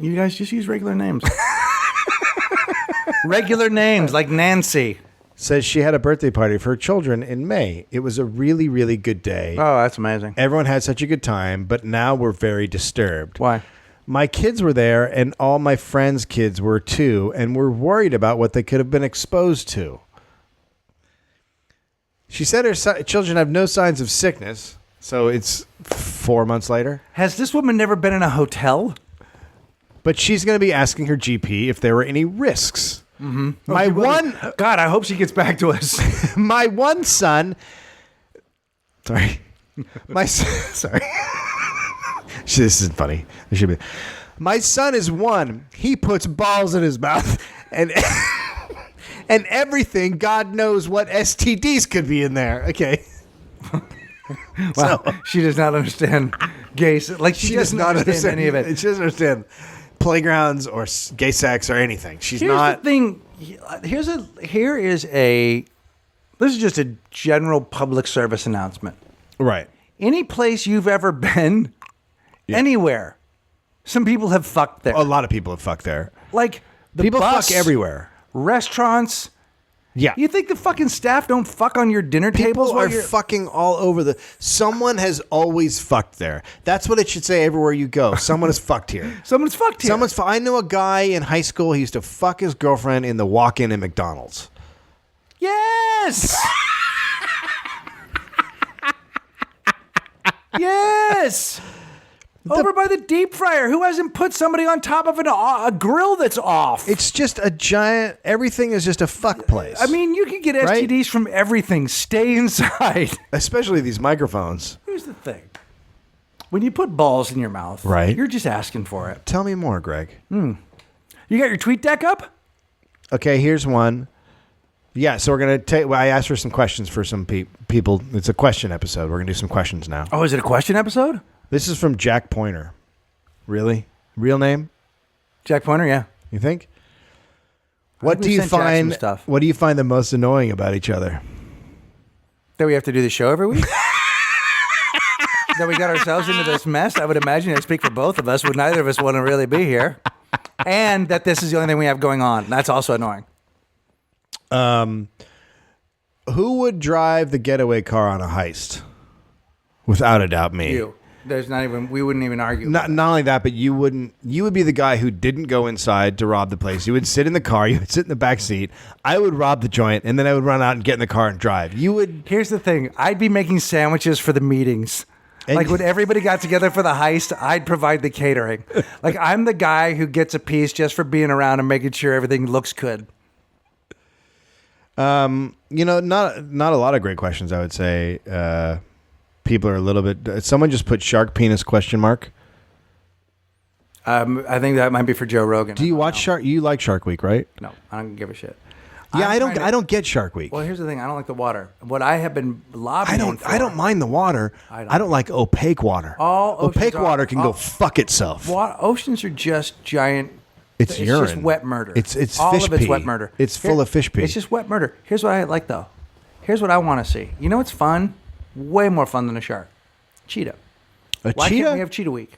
You guys just use regular names. Regular names like Nancy. Says she had a birthday party for her children in May. It was a really, really good day. Oh, that's amazing. Everyone had such a good time, but now we're very disturbed. Why? My kids were there, and all my friends' kids were too, and we're worried about what they could have been exposed to. She said her children have no signs of sickness, so it's 4 months later. Has this woman never been in a hotel? But she's going to be asking her GP if there were any risks. Mm-hmm. God, I hope she gets back to us. My one son. Sorry. Sorry. This isn't funny. It should be. My son is one. He puts balls in his mouth and everything. God knows what STDs could be in there. Okay. Wow. So, she does not understand gay. Like she does not understand any of it. She doesn't understand playgrounds or gay sex or anything. She's Here's not. The thing. This is just a general public service announcement. Right. Any place you've ever been, anywhere, some people have fucked there. A lot of people have fucked there. Like the people bus, fuck everywhere. Restaurants. Yeah. You think the fucking staff don't fuck on your dinner tables? People are fucking all over someone has always fucked there. That's what it should say everywhere you go. Someone has fucked here. Someone's fucked here. I knew a guy in high school. He used to fuck his girlfriend in the walk-in at McDonald's. Yes. Yes. Over by the deep fryer. Who hasn't put somebody on top of a grill that's off? It's just a giant. Everything is just a fuck place. I mean, you can get STDs from everything. Stay inside. Especially these microphones. Here's the thing. When you put balls in your mouth, right, you're just asking for it. Tell me more, Greg. You got your tweet deck up? Okay, here's one. Yeah, so we're going to take... I asked for some questions for some people. It's a question episode. We're going to do some questions now. Oh, is it a question episode? This is from Jack Pointer. Really? Real name? Jack Pointer, yeah. You think? What do you find the most annoying about each other? That we have to do the show every week? That we got ourselves into this mess? I would imagine I speak for both of us, would neither of us want to really be here. And that this is the only thing we have going on. That's also annoying. Who would drive the getaway car on a heist? Without a doubt, me. You. We wouldn't even argue. Not only that, but you would be the guy who didn't go inside to rob the place. You would sit in the car, you would sit in the back seat. I would rob the joint, and then I would run out and get in the car and drive. Here's the thing. I'd be making sandwiches for the meetings. Like when everybody got together for the heist, I'd provide the catering. Like I'm the guy who gets a piece just for being around and making sure everything looks good. Not a lot of great questions, I would say. People are a little bit... Someone just put shark penis question mark. I think that might be for Joe Rogan. Do you watch Shark? You like Shark Week, right? No, I don't give a shit. Yeah, I don't get Shark Week. Well, here's the thing. I don't like the water. What I have been lobbying for... I don't mind the water. I don't like opaque water. Opaque water can go fuck itself. Oceans are just giant... It's urine. Just wet murder. It's all fish of it's pee. wet murder. It's full of fish pee. It's just wet murder. Here's what I like, though. Here's what I want to see. You know what's fun? Way more fun than a shark. Cheetah. Why can't we have Cheetah Week?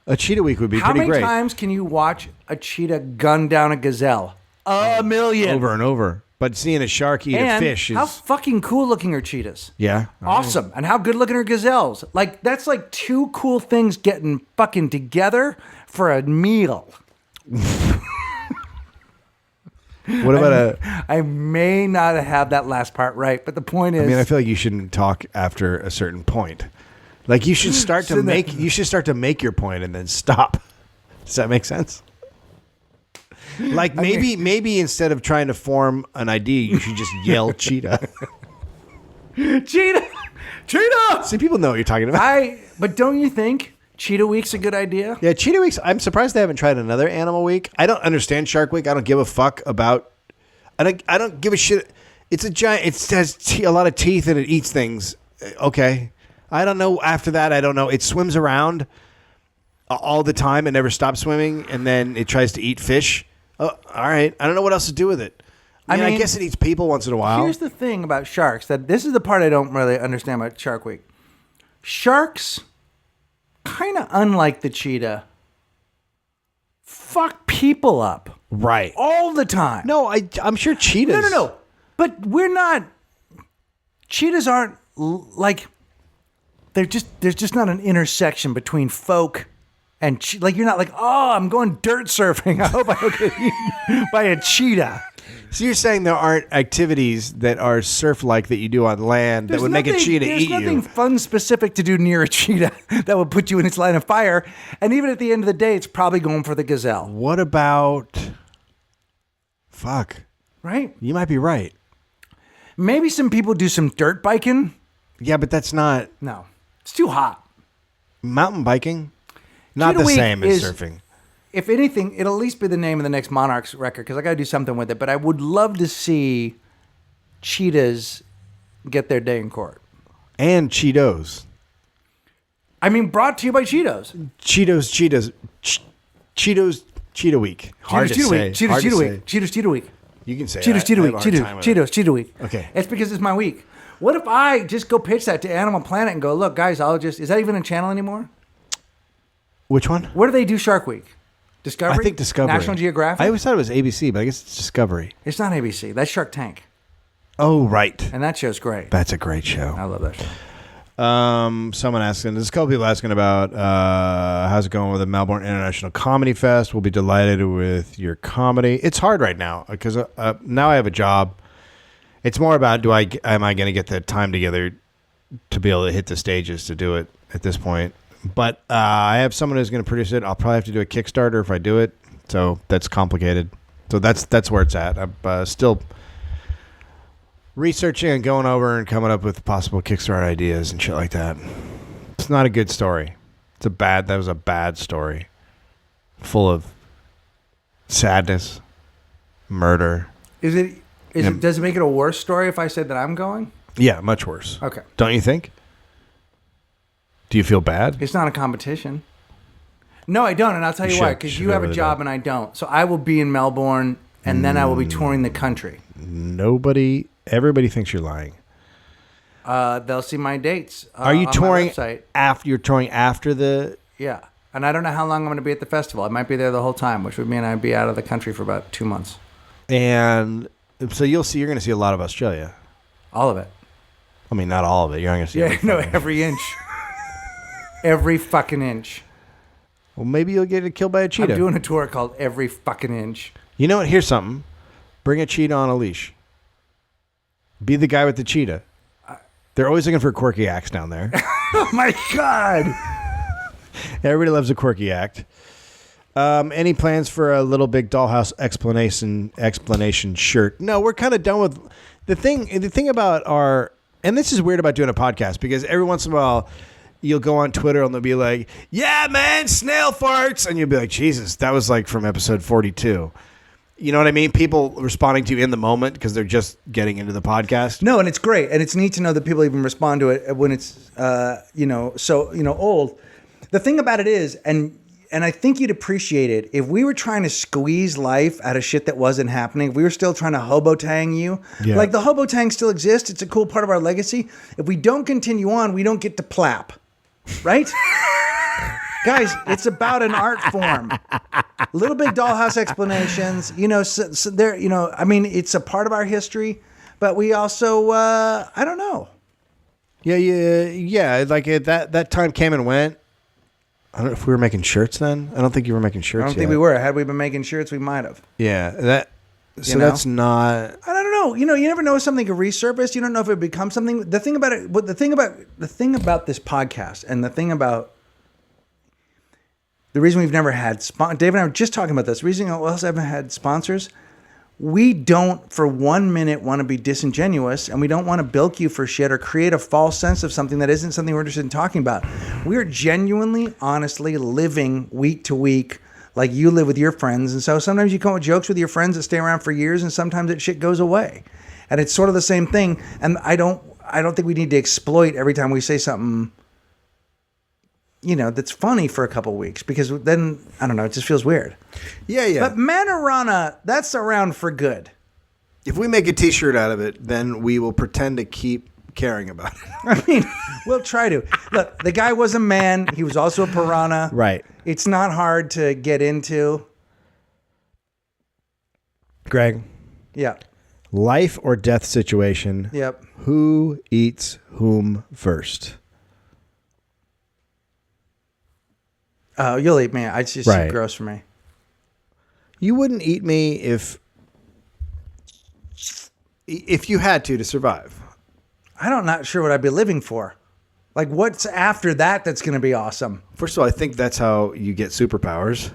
A Cheetah Week would be pretty great. How many times can you watch a cheetah gun down a gazelle? A million. Over and over. But seeing a shark eat a fish is... how fucking cool looking are cheetahs? Yeah. Awesome. And how good looking are gazelles? Like, that's like two cool things getting fucking together for a meal. What about I may not have that last part right, but the point is... I feel like you shouldn't talk after a certain point. Like, you should start to make your point and then stop. Does that make sense? Like, maybe instead of trying to form an idea, you should just yell cheetah. Cheetah! Cheetah! See, people know what you're talking about. But don't you think Cheetah Week's a good idea? Yeah, Cheetah Week's... I'm surprised they haven't tried another animal week. I don't understand Shark Week. I don't give a fuck about... I don't give a shit. It's a giant... It has a lot of teeth and it eats things. Okay. I don't know. After that, I don't know. It swims around all the time and never stops swimming, and then it tries to eat fish. Oh, all right. I don't know what else to do with it. I mean, I guess it eats people once in a while. Here's the thing about sharks. That this is the part I don't really understand about Shark Week. Sharks, kind of unlike the cheetah, fuck people up. Right. All the time. No, I'm sure cheetahs... No. But we're not... Cheetahs aren't like... There's just not an intersection between folk and... like, you're not like, oh, I'm going dirt surfing. I hope I don't get eaten by a cheetah. So you're saying there aren't activities that are surf-like that you do on land that would make a cheetah eat you? There's nothing fun specific to do near a cheetah that would put you in its line of fire. And even at the end of the day, it's probably going for the gazelle. What about... Fuck. Right? You might be right. Maybe some people do some dirt biking. Yeah, but that's not... No. It's too hot. Mountain biking? Not Cheetah the Week same as surfing. If anything, it'll at least be the name of the next Monarchs record because I got to do something with it. But I would love to see cheetahs get their day in court. And Cheetos. I mean, brought to you by Cheetos. Cheetos, Cheetah Week. Hard to say. Cheetos, Cheetah Week. You can say Cheetos, Cheetah Week. Cheetos, Cheetah Week. Okay. It's because it's my week. What if I just go pitch that to Animal Planet and go, look, guys, is that even a channel anymore? Which one? Where do they do Shark Week? Discovery? I think Discovery. National Geographic? I always thought it was ABC, but I guess it's Discovery. It's not ABC. That's Shark Tank. Oh, right. And that show's great. That's a great show. I love that show. Someone asking, there's a couple people asking about how's it going with the Melbourne International Comedy Fest. We'll be delighted with your comedy. It's hard right now because now I have a job. It's more about am I going to get the time together to be able to hit the stages to do it at this point. But I have someone who's going to produce it. I'll probably have to do a Kickstarter if I do it. So that's complicated. So that's where it's at. I'm still researching and going over and coming up with possible Kickstarter ideas and shit like that. It's not a good story. That was a bad story. Full of sadness, murder. Does it make it a worse story if I said that I'm going? Yeah, much worse. Okay. Don't you think? Do you feel bad? It's not a competition. No, I don't, and I'll tell you why. Because you have a job and I don't. So I will be in Melbourne, and then I will be touring the country. Everybody thinks you're lying. They'll see my dates. Are you on touring my website. after? You're touring after the? Yeah, and I don't know how long I'm going to be at the festival. I might be there the whole time, which would mean I'd be out of the country for about 2 months. And so you're going to see a lot of Australia. All of it. I mean, not all of it. You're not going to see. Every inch. Every fucking inch. Well, maybe you'll get killed by a cheetah. I'm doing a tour called Every Fucking Inch. You know what? Here's something. Bring a cheetah on a leash. Be the guy with the cheetah. They're always looking for quirky acts down there. Oh my God. Everybody loves a quirky act. Any plans for a Little Big Dollhouse explanation shirt? No, we're kind of done with the thing. The thing about and this is weird about doing a podcast because every once in a while you'll go on Twitter and they'll be like, "Yeah, man, snail farts," and you'll be like, "Jesus, that was like from episode 42." You know what I mean? People responding to you in the moment because they're just getting into the podcast. No, and it's great, and it's neat to know that people even respond to it when it's old. The thing about it is, and I think you'd appreciate it if we were trying to squeeze life out of shit that wasn't happening. If we were still trying to hobo tang you, like the hobo tang still exists. It's a cool part of our legacy. If we don't continue on, we don't get to plap, right? Guys, it's about an art form. Little Big Dollhouse explanations, so there, I mean, it's a part of our history, but we also, I don't know. Yeah. Like that time came and went. I don't know if we were making shirts then. I don't think you were making shirts. I don't think we were. Had we been making shirts, we might have. Yeah, that's not. I don't know. You never know if something could resurface. You don't know if it becomes something. The thing about it, the thing about this podcast, and the thing about the reason we've never had Dave and I were just talking about this. The reason we also haven't had sponsors. We don't for 1 minute want to be disingenuous, and we don't want to bilk you for shit or create a false sense of something that isn't something we're interested in talking about. We are genuinely, honestly living week to week like you live with your friends. And so sometimes you come up with jokes with your friends that stay around for years, and sometimes that shit goes away. And it's sort of the same thing. And I don't think we need to exploit every time we say something, that's funny for a couple of weeks, because then, I don't know, it just feels weird. Yeah. But Manorana, that's around for good. If we make a T-shirt out of it, then we will pretend to keep caring about it. I mean, we'll try to. Look, the guy was a man. He was also a piranha. Right. It's not hard to get into. Greg. Yeah. Life or death situation. Yep. Who eats whom first? Oh, you'll eat me. It's just right. Gross for me. You wouldn't eat me if you had to survive. I'm not sure what I'd be living for. Like, what's after that that's going to be awesome? First of all, I think that's how you get superpowers,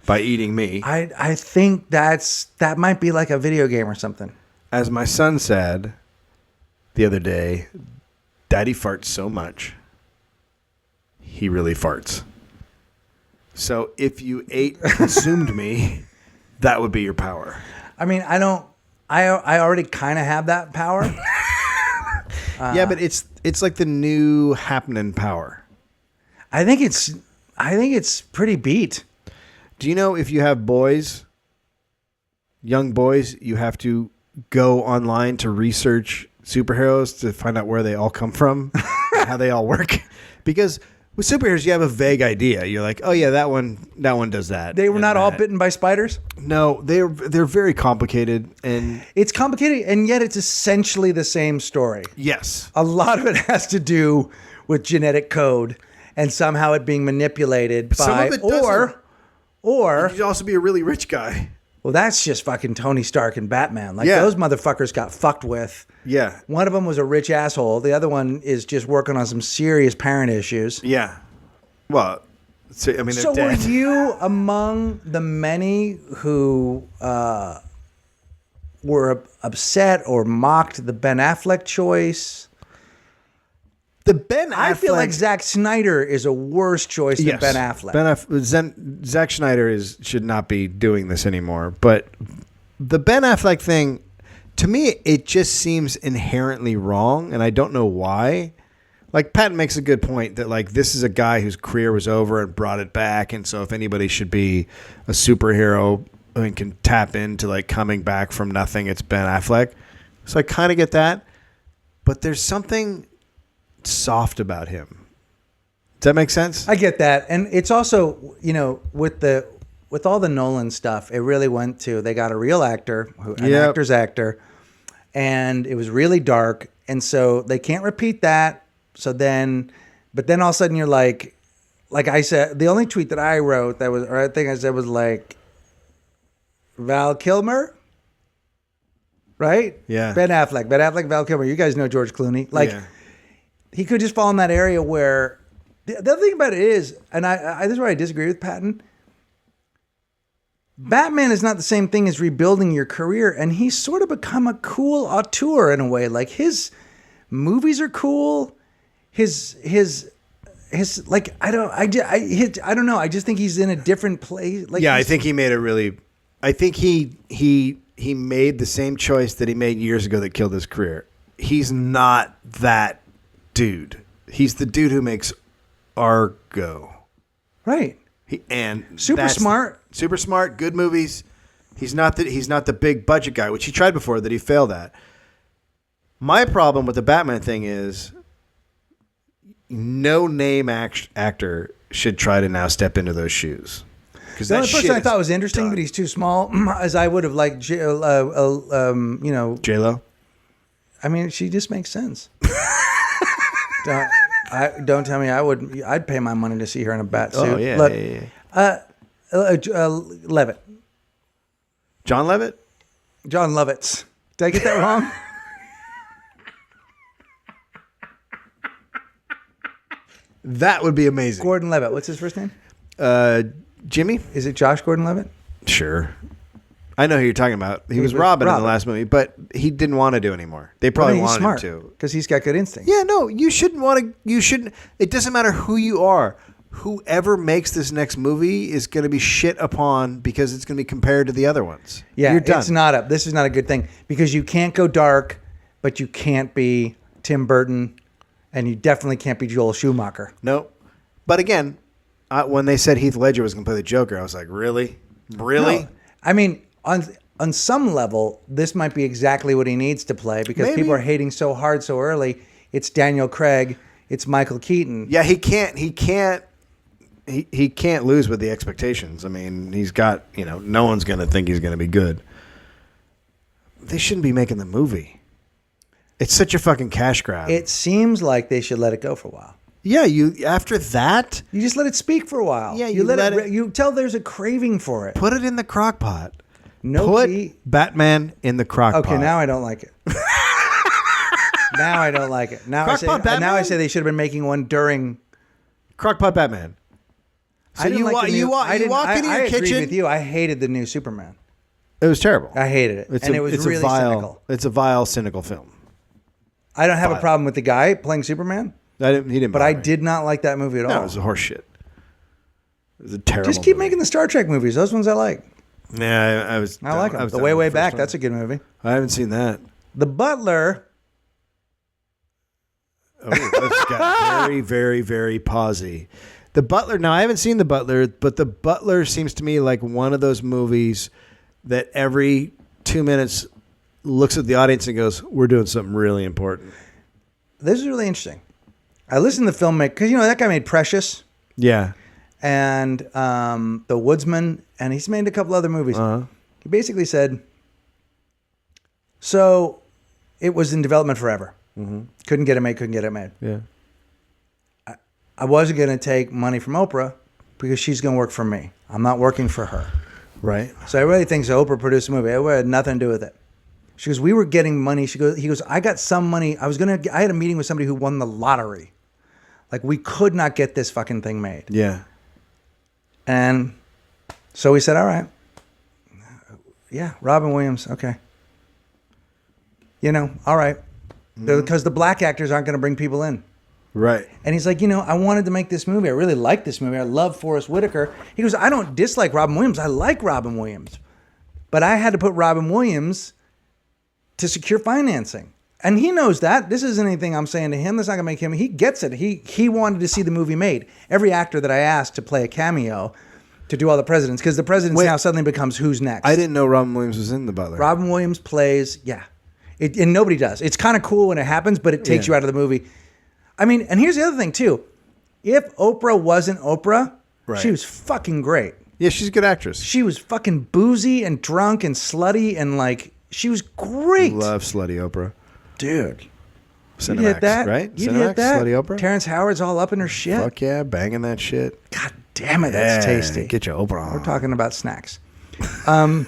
by eating me. I think that might be like a video game or something. As my son said the other day, Daddy farts so much, he really farts. So if you consumed me, that would be your power. I mean, I already kind of have that power. Yeah, but it's like the new happening power. I think it's pretty beat. Do you know if you have boys, young boys, you have to go online to research superheroes to find out where they all come from, how they all work? Because with superheroes, you have a vague idea. You're like, oh yeah, that one does that. They were not all bitten by spiders? No, they're very complicated, and it's complicated, and yet it's essentially the same story. Yes. A lot of it has to do with genetic code and somehow it being manipulated Some of it doesn't. Or you could also be a really rich guy. Well, that's just fucking Tony Stark and Batman. Like, those motherfuckers got fucked with. Yeah. One of them was a rich asshole. The other one is just working on some serious parent issues. Yeah. Well, so, I mean, they're so dead. were you among the many who were upset or mocked the Ben Affleck choice? The Ben Affleck... I feel like Zack Snyder is a worse choice than Ben Affleck. Zack Snyder should not be doing this anymore. But the Ben Affleck thing, to me, it just seems inherently wrong, and I don't know why. Like, Pat makes a good point that, like, this is a guy whose career was over and brought it back, and so if anybody should be a superhero and can tap into, like, coming back from nothing, it's Ben Affleck. So I kind of get that. But there's something soft about him. Does that make sense? I get that. And it's also, with all the Nolan stuff, it really went to, they got a real actor, an actor's actor, and it was really dark. And so they can't repeat that. But then all of a sudden you're like I said, the only tweet that I wrote I think I said was like, Val Kilmer, right? Yeah. Ben Affleck, Val Kilmer. You guys know George Clooney. he could just fall in that area where the other thing about it is, and I this is where I disagree with Patton. Batman is not the same thing as rebuilding your career, and he's sort of become a cool auteur in a way. Like his movies are cool. His like I don't know. I just think he's in a different place. Like I think he made a really. I think he made the same choice that he made years ago that killed his career. He's not that dude. He's the dude who makes Argo. Right. Super smart, good movies. He's not the big budget guy, which he tried before that he failed at. My problem with the Batman thing is no name actor should try to now step into those shoes. The only person I thought was interesting, but he's too small, as I would have liked, J-Lo. I mean, she just makes sense. Don't tell me I'd pay my money to see her in a bat suit. Oh yeah. Levitt. John Levitt? John Lovitz. Did I get that wrong? That would be amazing. Gordon Levitt. What's his first name? Jimmy? Is it Josh Gordon Levitt? Sure. I know who you're talking about. He was Robin in the last movie, but he didn't want to do anymore. They probably wanted him to. Because he's got good instincts. Yeah, no, you shouldn't want to. You shouldn't. It doesn't matter who you are. Whoever makes this next movie is going to be shit upon because it's going to be compared to the other ones. Yeah, you're done. This is not a good thing because you can't go dark, but you can't be Tim Burton, and you definitely can't be Joel Schumacher. Nope. But again, when they said Heath Ledger was going to play the Joker, I was like, really? No. I mean, on some level, this might be exactly what he needs to play because people are hating so hard so early. It's Daniel Craig. It's Michael Keaton. Yeah, he can't lose with the expectations. I mean, he's got, no one's going to think he's going to be good. They shouldn't be making the movie. It's such a fucking cash grab. It seems like they should let it go for a while. Yeah, after that, you just let it speak for a while. Yeah, you let it. You tell there's a craving for it. Put it in the crock pot. Put Batman in the crock pot. Okay, now I don't like it. Now I don't like it. Now I say they should have been making one during Crockpot Batman. So you walk into your kitchen. I agree with you. I hated the new Superman. It was terrible. I hated it, it was really cynical. It's a vile, cynical film. I don't have a problem with the guy playing Superman. He didn't. But I did not like that movie at all. No, it was a horse shit. It was a terrible. Just keep making the Star Trek movies. Those ones I like. Yeah, I like them. The Way Back. That's a good movie. I haven't seen that. The Butler. Oh, that's got very, very, very pausey. The Butler. Now, I haven't seen The Butler, but The Butler seems to me like one of those movies that every 2 minutes looks at the audience and goes, "We're doing something really important." This is really interesting. I listened to the filmmaker because that guy made Precious. Yeah. And The Woodsman, and he's made a couple other movies. Uh-huh. He basically said, so it was in development forever. Mm-hmm. Couldn't get it made. Yeah. I wasn't going to take money from Oprah because she's going to work for me. I'm not working for her. Right. So I really think so. Oprah produced a movie. Oprah had nothing to do with it. She goes, we were getting money. He goes, I got some money. I had a meeting with somebody who won the lottery. Like, we could not get this fucking thing made. Yeah. And so we said, all right. Yeah, Robin Williams. Okay. All right. Because the black actors aren't going to bring people in. Right. And he's like, I wanted to make this movie. I really like this movie. I love Forrest Whitaker. He goes, I don't dislike Robin Williams. I like Robin Williams. But I had to put Robin Williams to secure financing. And he knows that. This isn't anything I'm saying to him. That's not going to make him. He gets it. He wanted to see the movie made. Every actor that I asked to play a cameo to do all the presidents, because the presidents now suddenly becomes who's next. I didn't know Robin Williams was in The Butler. Robin Williams plays, and nobody does. It's kind of cool when it happens, but it takes you out of the movie. I mean, and here's the other thing, too. If Oprah wasn't Oprah, she was fucking great. Yeah, she's a good actress. She was fucking boozy and drunk and slutty and she was great. Love slutty Oprah. Dude. Cinemax, you hit that? Right? You Cinemax, hit that? Slutty Oprah? Terrence Howard's all up in her shit. Fuck yeah, banging that shit. God damn it, that's tasty. Get your Oprah on. We're talking about snacks. What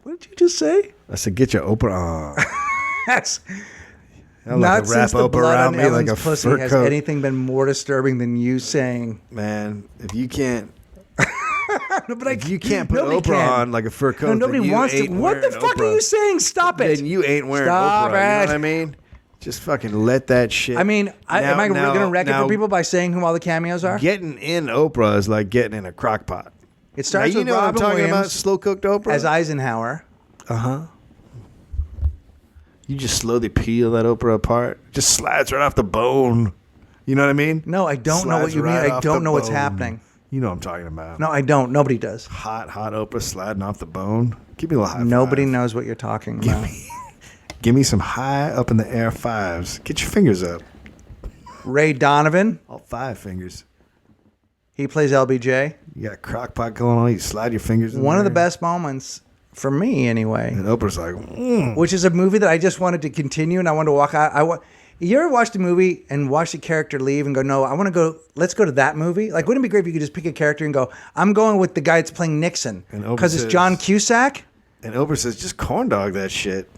did you just say? I said, get your Oprah on. I'll Not like since wrap the up blood around on me like Ellen's a pussy fur has coat. anything been more disturbing than you saying. Man, if you can't, No, but if you can't put nobody Oprah can. on like a fur coat, No, nobody then you wants to. ain't What the wearing fuck are Oprah. you saying? Stop it. Then you ain't wearing Stop Oprah. You know it. what I mean? Just fucking let that shit. I mean, am I going to wreck it for now, people by saying who all the cameos are? Getting in Oprah is like getting in a crock pot. It starts now, you with know what I'm Robin talking about? Williams Slow cooked Oprah. as Eisenhower. You just slowly peel that Oprah apart. Just slides right off the bone. You know what I mean? No, I don't know what Slides you mean. right I off don't the know what's bone. happening. You know what I'm talking about. No, I don't. Nobody does. Hot Oprah sliding off the bone. Give me a little high Nobody five. knows what you're talking about. Give me some high up in the air fives. Get your fingers up. Ray Donovan, All 5 fingers. he plays LBJ. You got a crock pot going on. You slide your fingers in One of the there. best moments, for me anyway, And Oprah's like, which is a movie that I just wanted to continue and I wanted to walk out. You ever watched a movie and watch the character leave and go, no, I want to go, let's go to that movie? Like, wouldn't it be great if you could just pick a character and go, I'm going with the guy that's playing Nixon And Oprah because it's says- John Cusack? And Oprah says, just corn dog that shit.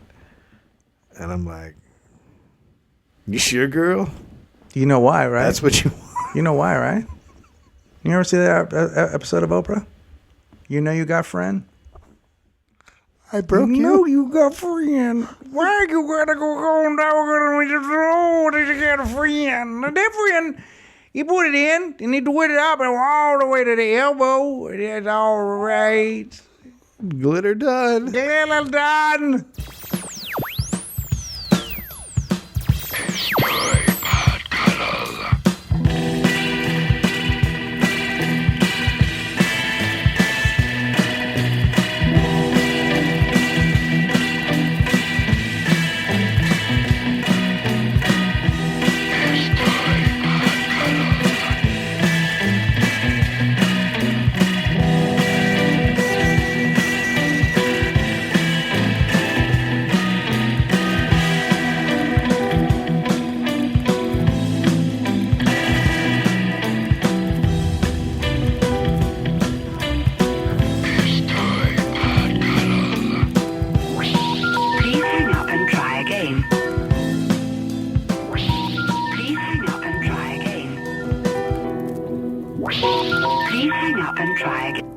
And I'm like, you sure, girl? You know why, right? That's what you want. You know why, right? You ever see that episode of Oprah? You know you got friend? I broke you. know you got friend. Why you gotta go home now? We're gonna road to get a friend. That friend, you put it in, you need to wet it up and all the way to the elbow. It's all right. Glitter done. Well done. Please hang up and try again. Please hang up and try again. Please hang up and try again.